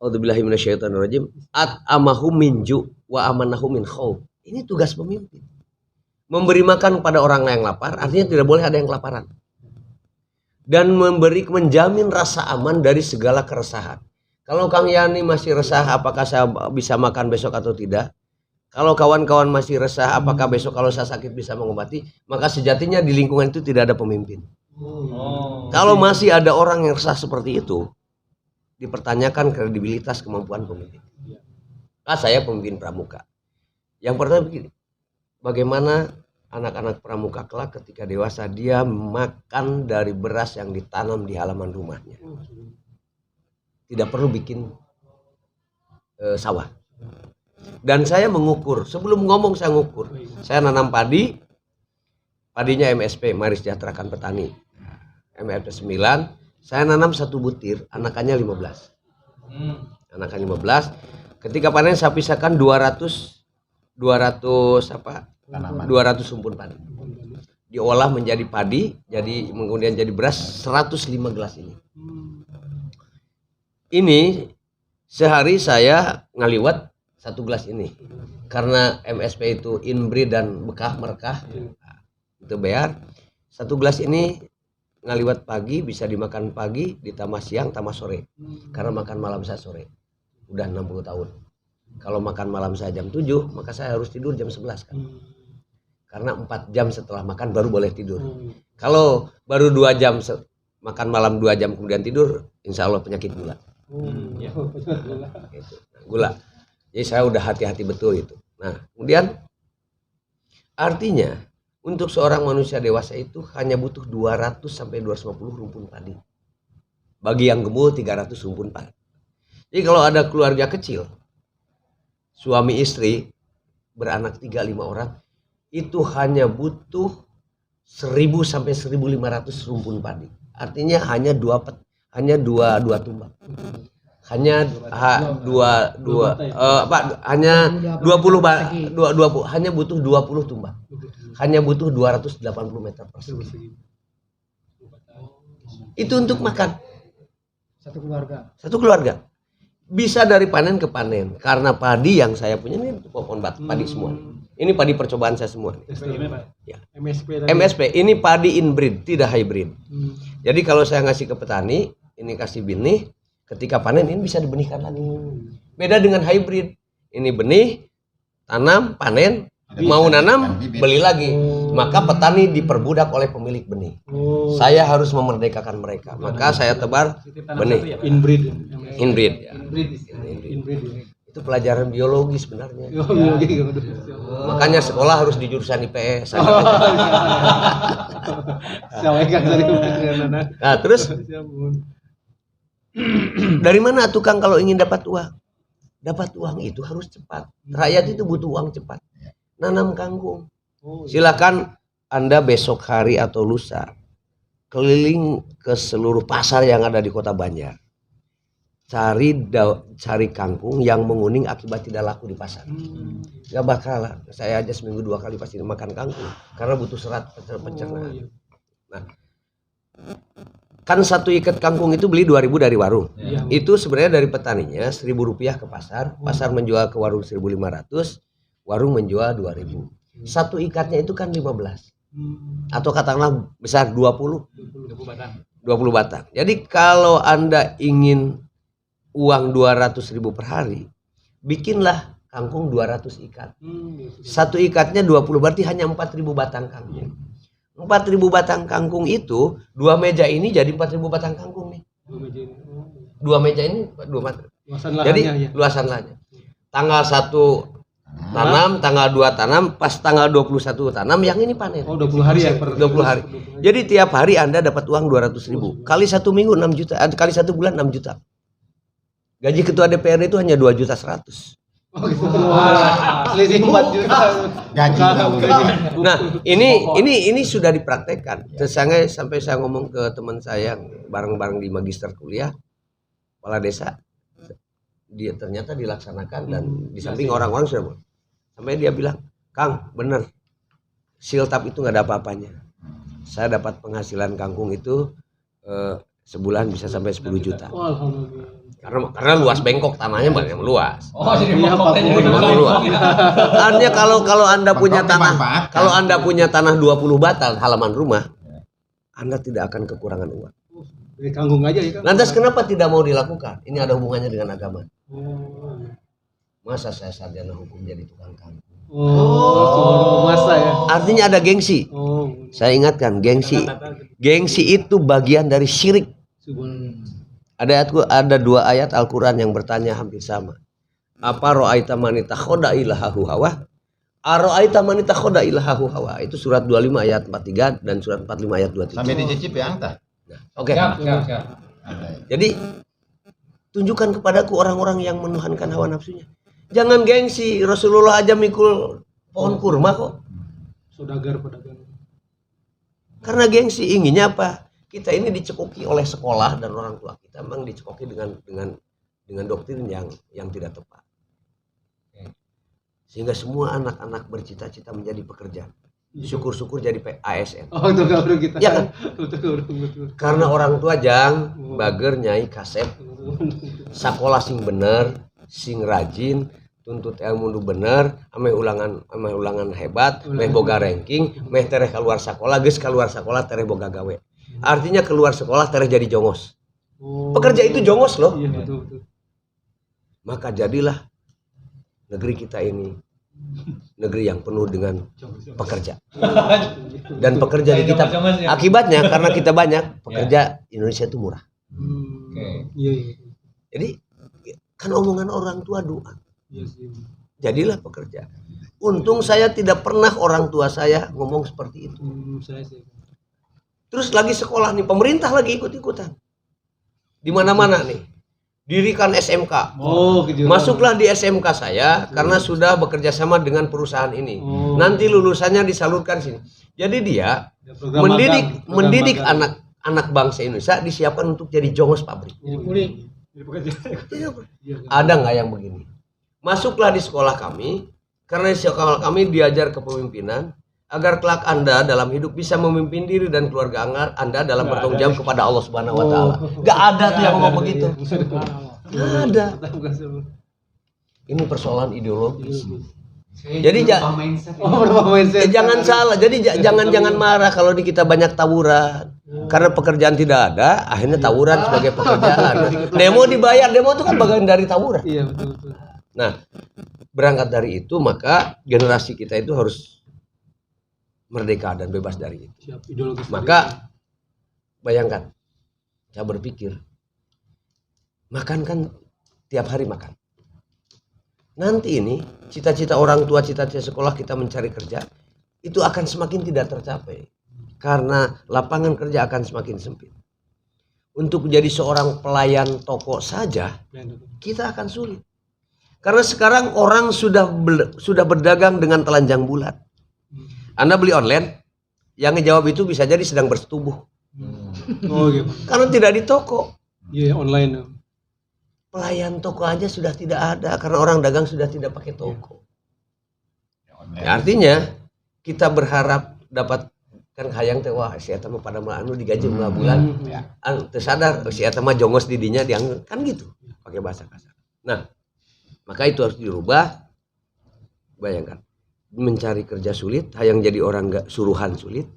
S1: A'udzubillahi minasyaitonirrajim. At'amahum min ju' wa amanahum min khauf. Ini tugas pemimpin. Memberi makan pada orang yang lapar, artinya tidak boleh ada yang kelaparan. Dan menjamin rasa aman dari segala keresahan. Kalau Kang Yani masih resah apakah saya bisa makan besok atau tidak? Kalau kawan-kawan masih resah apakah besok kalau saya sakit bisa mengobati? Maka sejatinya di lingkungan itu tidak ada pemimpin. Kalau masih ada orang yang resah seperti itu, dipertanyakan kredibilitas kemampuan pemimpin. Saya pemimpin pramuka. Yang pertama begini, bagaimana anak-anak pramuka kelak ketika dewasa dia makan dari beras yang ditanam di halaman rumahnya. Tidak perlu bikin sawah. Dan saya mengukur, sebelum ngomong saya ngukur. Saya nanam padi, padinya MSP, Mari Sejahterakan Petani. MSP 9, saya nanam 1 butir, anakannya 15. Anakannya 15. Ketika panen saya pisahkan 200 sumpun padi. Diolah menjadi padi, kemudian jadi beras 105 gelas ini. Ini sehari saya ngaliwat 1 gelas ini. Karena MSP itu inbreed dan merekah. Itu bayar. 1 gelas ini ngaliwat pagi, bisa dimakan pagi, ditambah siang, tambah sore. Karena makan malam saya sore. Udah 60 tahun. Kalau makan malam saya jam 7, maka saya harus tidur jam 11 kan. Karena 4 jam setelah makan baru boleh tidur. Kalau baru 2 jam makan malam 2 jam kemudian tidur, insya Allah penyakit gula. Gitu. Gula. Jadi saya udah hati-hati betul itu. Nah, kemudian artinya untuk seorang manusia dewasa itu hanya butuh 200 sampai 250 rumpun padi. Bagi yang gembul 300 rumpun padi. Jadi kalau ada keluarga kecil, suami istri beranak 3-5 orang, itu hanya butuh 1000 sampai 1500 rumpun padi. Artinya hanya dua tumbak. Hanya hanya butuh 20 tumbak. Hanya butuh 280 meter persegi. Itu untuk makan. Satu keluarga. Bisa dari panen ke panen. Karena padi yang saya punya ini pohon padi semua. Ini padi percobaan saya semua. Ya. MSP ini padi inbreed, tidak hybrid. Jadi kalau saya ngasih ke petani, ini kasih benih, ketika panen ini bisa dibenihkan lagi. Beda dengan hybrid. Ini benih, tanam, panen, mau nanam, beli lagi. Maka petani diperbudak oleh pemilik benih. Saya harus memerdekakan mereka. Maka saya tebar benih.
S7: Inbreed.
S1: Inbreed. Ya.
S7: Inbreed.
S1: Itu pelajaran biologi sebenarnya.
S7: Oh, iya.
S1: Makanya sekolah harus di jurusan IPS. Nah, terus dari mana tukang kalau ingin dapat uang? Dapat uang itu harus cepat. Rakyat itu butuh uang cepat. Nanam kangkung. Silakan Anda besok hari atau lusa keliling ke seluruh pasar yang ada di Kota Banjar. Cari kangkung yang menguning akibat tidak laku di pasar. Gak bakal lah. Saya aja seminggu 2 kali pasti makan kangkung karena butuh serat pencernaan. Nah, kan 1 ikat kangkung itu beli 2.000 dari warung. Itu sebenarnya dari petaninya Rp1.000 ke pasar. Pasar menjual ke warung 1.500, warung menjual 2.000. 1 ikatnya itu kan 15. Atau katakanlah besar 20 batang. Jadi kalau Anda ingin uang 200.000 per hari, bikinlah kangkung 200 ikat. 1 ikatnya 20, berarti hanya 4.000 batang kangkung. 4.000 batang kangkung itu 2 meja ini jadi 4.000 batang kangkung nih. 2 meja ini 2 meter. Jadi luasan lahannya. Tanggal 1 tanam, tanggal 2 tanam, pas tanggal 21 tanam, yang ini panen.
S7: 20 hari ya per
S1: 20 hari. Jadi tiap hari Anda dapat uang 200.000. Kali 1 minggu 6 juta, kali 1 bulan 6 juta. Gaji ketua DPR itu hanya 2.100.000.
S2: Selisih 4 juta.
S4: Gaji.
S1: Nah, ini sudah dipraktekkan. Sampai saya ngomong ke teman saya yang bareng-bareng di magister kuliah, kepala desa, dia ternyata dilaksanakan dan di samping orang-orang sudah sampai dia bilang, Kang, bener, siltap itu nggak ada apa-apanya. Saya dapat penghasilan kangkung itu sebulan bisa sampai 10 juta. Karena luas bengkok, tanahnya banyak luas.
S5: Oh, jadi luas.
S1: Artinya kalau Anda punya tanah, kalau Anda punya tanah 20 batang halaman rumah, Anda tidak akan kekurangan uang.
S7: Dari kangkung aja ya kan.
S1: Lantas kenapa tidak mau dilakukan? Ini ada hubungannya dengan agama. Masa saya sarjana hukum jadi tukang kangkung?
S7: Masa ya.
S1: Artinya ada gengsi. Saya ingatkan, gengsi itu bagian dari syirik. Ada 2 ayat Al-Quran yang bertanya hampir sama. Apa ro'aita man ittakhadha ilahahu hawa? Aro'aita man ittakhadha ilahahu hawa. Itu surat 25 ayat 43 dan surat 45 ayat 23.
S4: Sampai dicicip ya Anta.
S1: Oke.
S5: Siap.
S1: Jadi tunjukkan kepadaku orang-orang yang menuhankan hawa nafsunya. Jangan gengsi. Rasulullah aja mikul pohon kurma kok.
S7: Saudagar.
S1: Karena gengsi inginnya apa? Kita ini dicekoki oleh sekolah dan orang tua kita memang dicekoki dengan doktrin yang tidak tepat. Sehingga semua anak-anak bercita-cita menjadi pekerja. Syukur-syukur jadi ASN.
S7: Oh, itu gak perlu kita.
S1: Ya kan?
S7: Betul.
S1: Karena orang tua jang bager nyai kasep. Sakola sing bener, sing rajin, tuntut ilmu nu bener, ameh ulangan hebat, meh boga ranking, meh tereh keluar sekolah, geus keluar sekolah tereh boga gawe. Artinya keluar sekolah tereh jadi jongos. Pekerja itu jongos loh.
S7: Iya, betul.
S1: Maka jadilah negeri kita ini negeri yang penuh dengan pekerja. Dan pekerja di kita akibatnya karena kita banyak, pekerja Indonesia itu murah.
S7: Iya.
S1: Jadi kan omongan orang tua doa.
S7: Iya sih.
S1: Jadilah pekerja. Untung saya tidak pernah orang tua saya ngomong seperti itu.
S7: Saya sih.
S1: Terus lagi sekolah nih, pemerintah lagi ikut-ikutan. Di mana-mana nih. Dirikan SMK. Masuklah di SMK saya karena sudah bekerja sama dengan perusahaan ini. Nanti lulusannya disalurkan sini. Jadi dia mendidik anak bangsa Indonesia disiapkan untuk jadi jongos pabrik. Ada nggak yang begini? Masuklah di sekolah kami karena di sekolah kami diajar kepemimpinan agar kelak Anda dalam hidup bisa memimpin diri dan keluarga Anda dalam bertanggung jawab kepada Allah Subhanahu wa taala. Enggak ada tuh yang ngomong begitu. Enggak ada. Ini persoalan ideologis. Jadi jangan salah. Jadi jangan marah kalau di kita banyak tawuran. Karena pekerjaan tidak ada, akhirnya tawuran sebagai pekerjaan. Demo dibayar, demo itu kan bagian dari tawuran.
S7: Iya betul.
S1: Nah, berangkat dari itu maka generasi kita itu harus merdeka dan bebas dari itu.
S7: Siap ideologis.
S1: Maka bayangkan, saya berpikir, makan kan tiap hari makan. Nanti ini cita-cita orang tua, cita-cita sekolah kita mencari kerja itu akan semakin tidak tercapai karena lapangan kerja akan semakin sempit. Untuk menjadi seorang pelayan toko saja kita akan sulit. Karena sekarang orang sudah berdagang dengan telanjang bulat. Anda beli online, yang ngejawab itu bisa jadi sedang bersetubuh.
S7: Oh gitu.
S1: Karena tidak di toko.
S7: Iya online.
S1: Pelayan toko aja sudah tidak ada karena orang dagang sudah tidak pakai toko. Ya, artinya kita berharap dapat kan hayang teh wah si eta mah pada mah anu digaji mah bulan. Anu teu sadar si eta mah jongos di dinya dianggap kan gitu pakai bahasa kasar. Nah, maka itu harus dirubah. Bayangkan mencari kerja sulit, hayang jadi orang enggak suruhan sulit.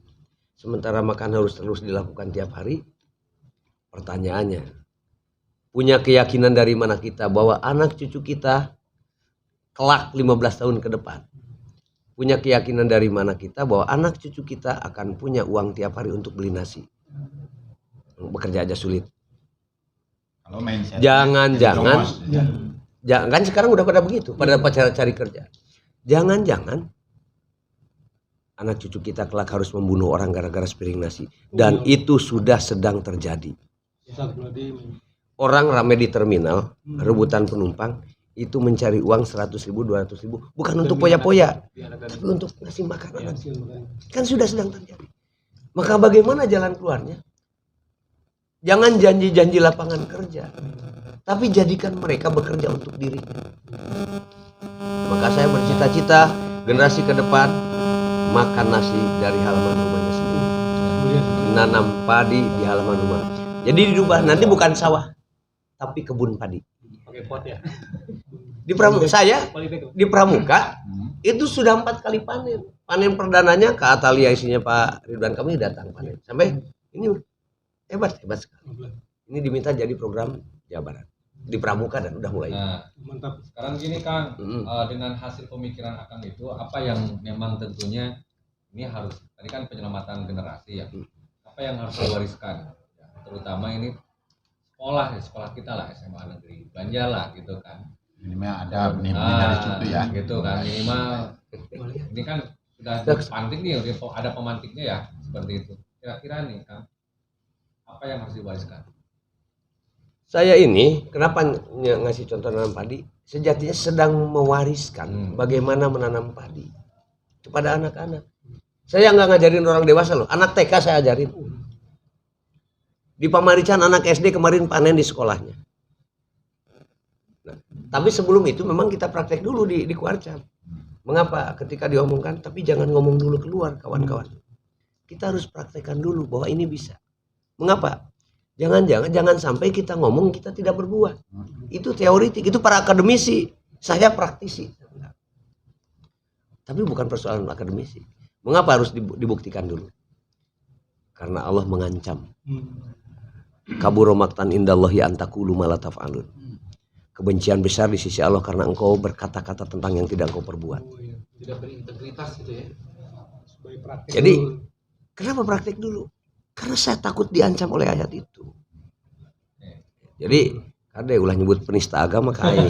S1: Sementara makan harus terus dilakukan tiap hari. Pertanyaannya, punya keyakinan dari mana kita bahwa anak cucu kita kelak 15 tahun ke depan? Punya keyakinan dari mana kita bahwa anak cucu kita akan punya uang tiap hari untuk beli nasi? Bekerja aja sulit.
S4: Kalau mindset
S1: Jangan-jangan, kan sekarang udah pada begitu, pada cari kerja. Jangan-jangan anak cucu kita kelak harus membunuh orang gara-gara sepiring nasi. Dan itu sudah sedang terjadi. Orang ramai di terminal, rebutan penumpang, itu mencari uang 100.000, 200.000, bukan untuk poya-poya, tapi untuk ngasih makan anak. Kan sudah sedang terjadi. Maka bagaimana jalan keluarnya? Jangan janji-janji lapangan kerja, tapi jadikan mereka bekerja untuk dirinya. Maka saya bercita-cita generasi ke depan makan nasi dari halaman rumahnya sendiri, menanam padi di halaman rumah. Jadi dirubah nanti bukan sawah, tapi kebun padi.
S7: Pakai pot ya.
S1: Di Pramuka saya di Pramuka itu sudah 4 kali panen. Panen perdananya ke Atalia isinya Pak Ridwan kami datang panen. Sampai ini hebat sekali. Ini diminta jadi program Jawa Barat di Pramuka dan udah mulai.
S5: Nah,
S7: Mantap.
S5: sekarang gini Kang, dengan hasil pemikiran Akang itu apa yang memang tentunya ini harus tadi kan penyelamatan generasi ya. Apa yang harus diwariskan? Ya, terutama ini sekolah kita lah SMA negeri Banjar lah gitu kan.
S4: minimal ada benih-benih dari situ ya.
S5: Gitu kan minimal ini kan sudah dipantik nih, ada pemantiknya ya seperti itu. Kira-kira nih Kang, apa yang harus diwariskan?
S1: Saya ini kenapa ngasih contoh nanam padi? Sejatinya sedang mewariskan bagaimana menanam padi kepada anak-anak. Saya nggak ngajarin orang dewasa loh, anak TK saya ajarin. Di Pamarican anak SD kemarin panen di sekolahnya. Nah, tapi sebelum itu memang kita praktek dulu di Kuarcan. Mengapa? Ketika diomongkan, tapi jangan ngomong dulu keluar kawan-kawan. Kita harus praktekkan dulu bahwa ini bisa. Mengapa? Jangan sampai kita ngomong kita tidak berbuat. Itu teoritik, itu para akademisi. Saya praktisi. Tapi bukan persoalan akademisi. Mengapa harus dibuktikan dulu? Karena Allah mengancam. Kabura maqtan indallahi an taqulu ma la taf'alun. Kebencian besar di sisi Allah karena engkau berkata-kata tentang yang tidak engkau perbuat.
S2: Tidak berintegritas gitu ya.
S1: Jadi kenapa praktek dulu? Karena saya takut diancam oleh ayat itu. Jadi kade ulah nyebut penista agama kain.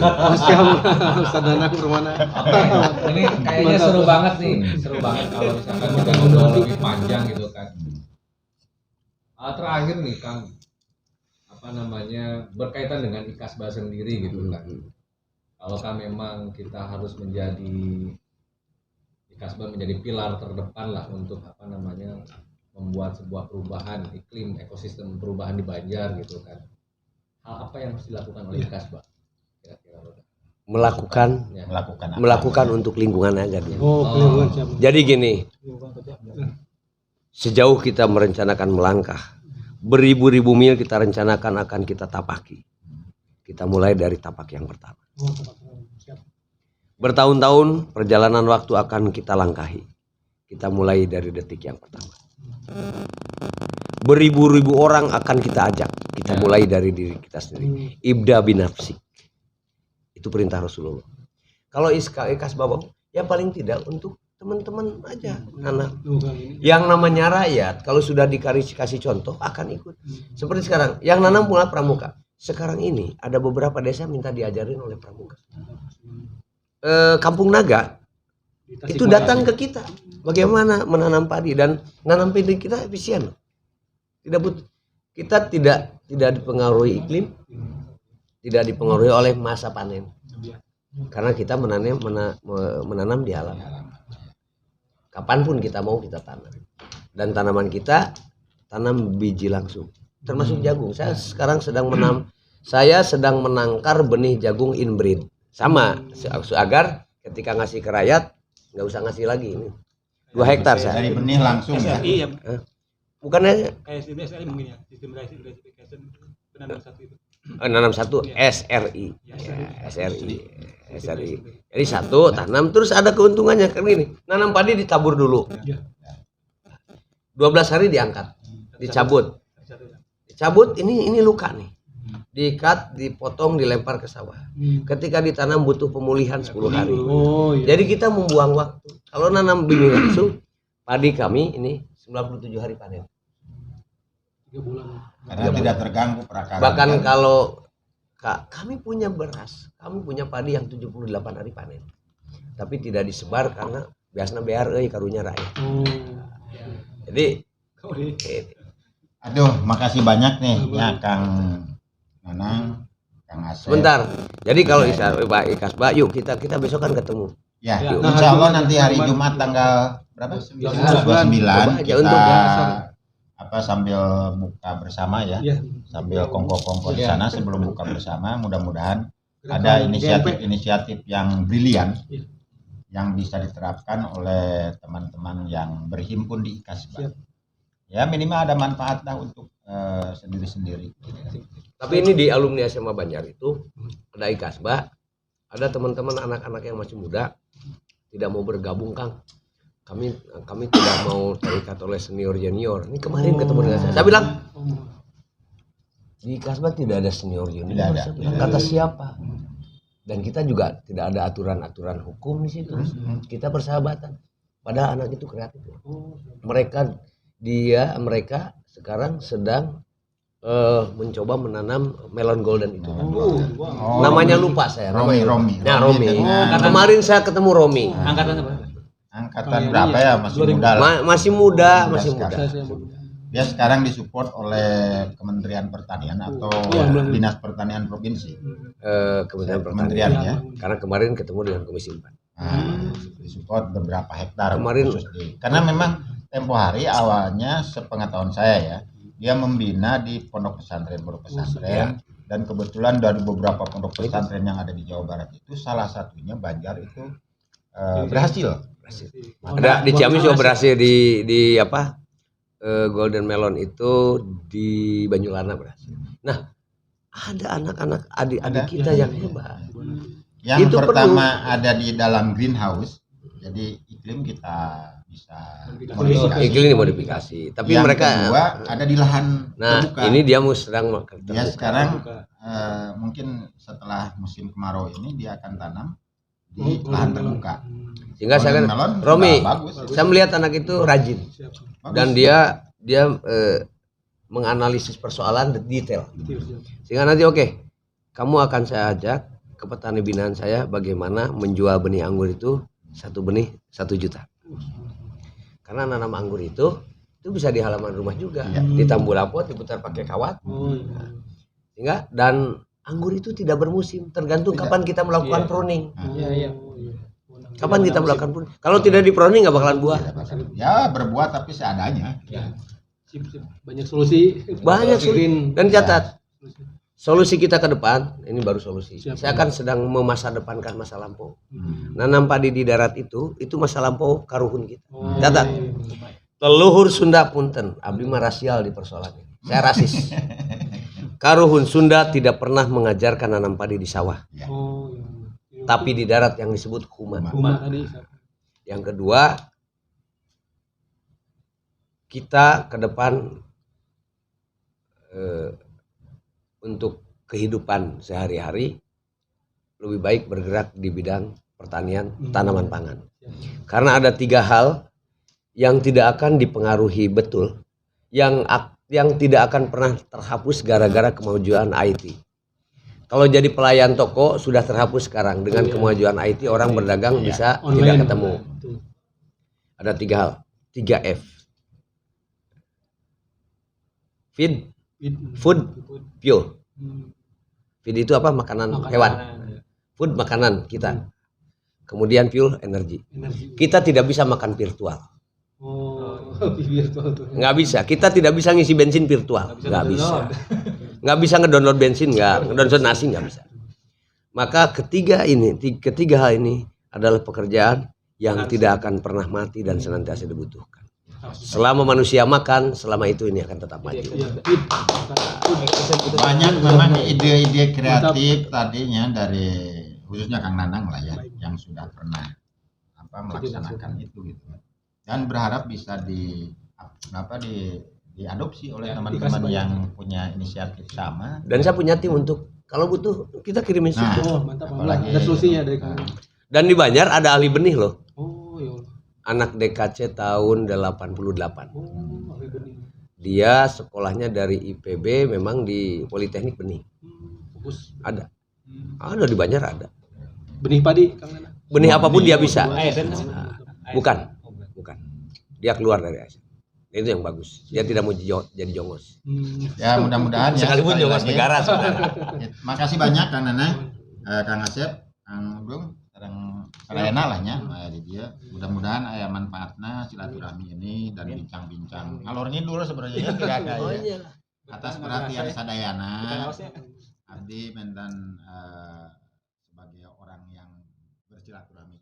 S5: Ini kayaknya seru banget nih, seru banget kalau misalkan kita ngobrol lebih panjang gitu kan. Terakhir nih Kang, berkaitan dengan Ikasba sendiri gitu kan. Kalau kan memang kita harus menjadi Ikasba menjadi pilar terdepan lah untuk membuat sebuah perubahan iklim ekosistem perubahan di Banjar gitu kan. Hal apa yang harus dilakukan oleh Ikasba? Kira-kira
S1: melakukan untuk lingkungan aja dulu. Jadi gini, sejauh kita merencanakan melangkah, beribu-ribu mil kita rencanakan akan kita tapaki. Kita mulai dari tapak yang pertama. Bertahun-tahun perjalanan waktu akan kita langkahi. Kita mulai dari detik yang pertama. beribu-ribu orang akan kita ajak. Kita mulai dari diri kita sendiri. Ibda binafsik. Itu perintah Rasulullah. Kalau ikas bawa, ya paling tidak untuk teman-teman aja, anak. Yang namanya rakyat, kalau sudah dikasih contoh akan ikut. Seperti sekarang, yang nanam mulai pramuka. Sekarang ini ada beberapa desa minta diajarin oleh pramuka. Kampung Naga itu datang ke kita. Bagaimana menanam padi, dan menanam padi kita efisien. Kita tidak dipengaruhi iklim, tidak dipengaruhi oleh masa panen. Karena kita menanam di alam. Kapanpun kita mau kita tanam. Dan tanaman kita tanam biji langsung. Termasuk jagung. Saya sekarang sedang menangkar benih jagung inbreed. Sama, agar ketika ngasih ke rakyat nggak usah ngasih lagi ini. 2 hektar saya.
S4: Dari benih langsung ya.
S7: Iya.
S1: Bukannya
S7: Kayak SRI mungkin ya, sistem diversification penanam satu itu.
S1: nanam satu SRI. Ya, SRI. Jadi satu tanam terus ada keuntungannya kan gini. Nanam padi ditabur dulu. 12 hari diangkat, dicabut. Dicabut ini luka nih. Diikat, dipotong, dilempar ke sawah. Ketika ditanam butuh pemulihan 10 hari.
S7: Oh iya.
S1: Jadi kita membuang waktu. Kalau nanam benih langsung, padi kami ini 97 hari panen.
S7: 3 bulan.
S4: Karena tidak terganggu perakaran.
S1: Bahkan kalau kami punya beras, kami punya padi yang 78 hari panen. Tapi tidak disebar karena biasanya BR karunya rakyat.
S7: Oh.
S1: Jadi
S4: Aduh, makasih banyak nih ya Kang Nanang, Kang Asep.
S1: sebentar. Jadi kalau Pak Ikasba, yuk kita besok kan ketemu.
S4: Ya,
S7: Ya,
S4: insya Allah nanti hari Jumat tanggal berapa? 29
S1: aja
S4: kita
S1: untuk
S4: sambil buka bersama ya.
S7: Iya.
S4: Sambil kongko-kongko di sana sebelum buka bersama, mudah-mudahan ada inisiatif yang brilian
S7: Iya.
S4: yang bisa diterapkan oleh teman-teman yang berhimpun di Ikasba. Ya minimal ada manfaat lah untuk sendiri-sendiri.
S1: Tapi ini di alumni SMA Banjar itu ada Ikasba, ada teman-teman anak-anak yang masih muda tidak mau bergabung, Kang. Kami tidak mau terikat oleh senior junior. Ini kemarin ketemu dengan saya bilang di Ikasba tidak ada senior junior.
S4: Tidak ada.
S1: Saya bilang, kata siapa? Dan kita juga tidak ada aturan-aturan hukum di situ. Kita persahabatan. Padahal anak itu kreatif. Mereka sekarang sedang mencoba menanam melon golden itu.
S4: Oh,
S1: Namanya lupa saya.
S4: Romi.
S1: Nah, Romi.
S4: dengan
S1: Kemarin saya ketemu Romi.
S7: Angkatan apa?
S4: angkatan berapa ya, masih muda lah.
S1: Masih muda.
S4: Dia sekarang disupport oleh Kementerian Pertanian atau Dinas Pertanian Provinsi.
S1: Kementerian
S4: Kementerian ya.
S1: Karena kemarin ketemu dengan Komisi 4.
S4: Nah, disupport beberapa hektar
S1: Kemarin-
S4: khusus karena memang tempo hari awalnya sepengetahuan saya ya, dia membina di pondok pesantren
S1: Ya.
S4: dan kebetulan dari beberapa pondok pesantren yang ada di Jawa Barat itu salah satunya Banjar itu berhasil.
S1: Ada di Ciamis juga berhasil di Golden Melon itu di Banyulana berhasil. Nah, ada anak-anak adik-adik kita yang hebat.
S4: Yang
S1: Itu
S4: pertama ada di dalam greenhouse, jadi iklim kita bisa modifikasi.
S1: Iklim dimodifikasi, tapi
S4: yang
S1: mereka
S4: kedua ada di lahan terbuka.
S1: ini dia sedang
S4: Dia sekarang mungkin setelah musim kemarau ini dia akan tanam di lahan terbuka.
S1: sehingga saya kan
S4: Melon
S1: Romi,
S4: sudah bagus.
S1: saya melihat anak itu rajin
S4: Bagus.
S1: dan dia menganalisis persoalan detail. Sehingga nanti kamu akan saya ajak ke petani binaan saya bagaimana menjual benih anggur itu satu benih 1 juta. Karena nanam anggur itu bisa di halaman rumah juga, di tambulapot diputar pakai kawat. Sehingga dan anggur itu tidak bermusim, tergantung kapan kita melakukan pruning. Kapan kita melakukan pruning? Kalau tidak di pruning nggak bakalan buah.
S4: Ya berbuat tapi seadanya.
S7: Banyak solusi.
S1: Banyak
S7: Green.
S1: dan catat. Solusi kita ke depan, ini baru solusi. Saya kan sedang memasadepankan masa lampau. Nanam padi di darat itu masa lampau karuhun kita. Catat. Leluhur Sunda punten, abdi mah rasial di persoalan ini. Saya rasis. Karuhun Sunda tidak pernah mengajarkan nanam padi di sawah, tapi di darat yang disebut huma.
S7: Tadi.
S1: Yang kedua, kita ke depan untuk kehidupan sehari-hari lebih baik bergerak di bidang pertanian tanaman pangan. Karena ada 3 hal yang tidak akan dipengaruhi betul, yang tidak akan pernah terhapus gara-gara kemajuan IT. Kalau jadi pelayan toko sudah terhapus sekarang dengan kemajuan IT, orang berdagang bisa tidak ketemu. Ada 3 hal, 3 F. Feed, food, fuel. Feed itu apa? Makanan hewan. Food makanan kita. Kemudian fuel energi. Kita tidak bisa makan virtual. Nggak bisa. Kita tidak bisa ngisi bensin virtual. Nggak bisa. Nggak bisa ngedownload bensin, ngedownload nasi, nggak bisa. Maka ketiga hal ini adalah pekerjaan yang tidak akan pernah mati dan senantiasa dibutuhkan. Selama manusia makan, selama itu ini akan tetap maju.
S4: Banyak memang ide-ide kreatif tadinya dari khususnya Kang Nanang lah ya, yang sudah pernah melaksanakan itu gitu. Dan berharap bisa diadopsi oleh teman-teman yang punya inisiatif sama.
S1: Dan saya punya tim untuk kalau butuh kita kirimin situ.
S7: Mantap.
S4: Apalagi-
S7: Ada solusinya dari kamu.
S1: Dan di Banjar ada ahli benih loh.
S7: Oh, iya.
S1: Anak DKC tahun 88.
S7: Oh, ahli benih.
S1: Dia sekolahnya dari IPB, memang di Politeknik Benih.
S7: Fokus.
S1: Ada. Ada di Banjar ada.
S7: Benih padi, Kang Nana.
S1: Benih apapun dia bisa.
S7: ASN.
S1: Bukan. Dia keluar dari ASN. Itu yang bagus. Dia tidak mau jadi jongos.
S4: Ya mudah-mudahan ya.
S1: Sekalipun
S4: sekali
S1: jongos
S4: lagi.
S1: negara sebenarnya.
S4: Makasih banyak Kang Nanang, Kang Asep, Kang Bung, Kang Sarayana lah nya, di dia. Mudah-mudahan aya manfaatna silaturahmi ini dan bincang-bincang. Ngalor ngidul sebenarnya ya, tidak ada ya. Atas perhatian sadayana, abdi mendan sebagai orang yang bersilaturahmi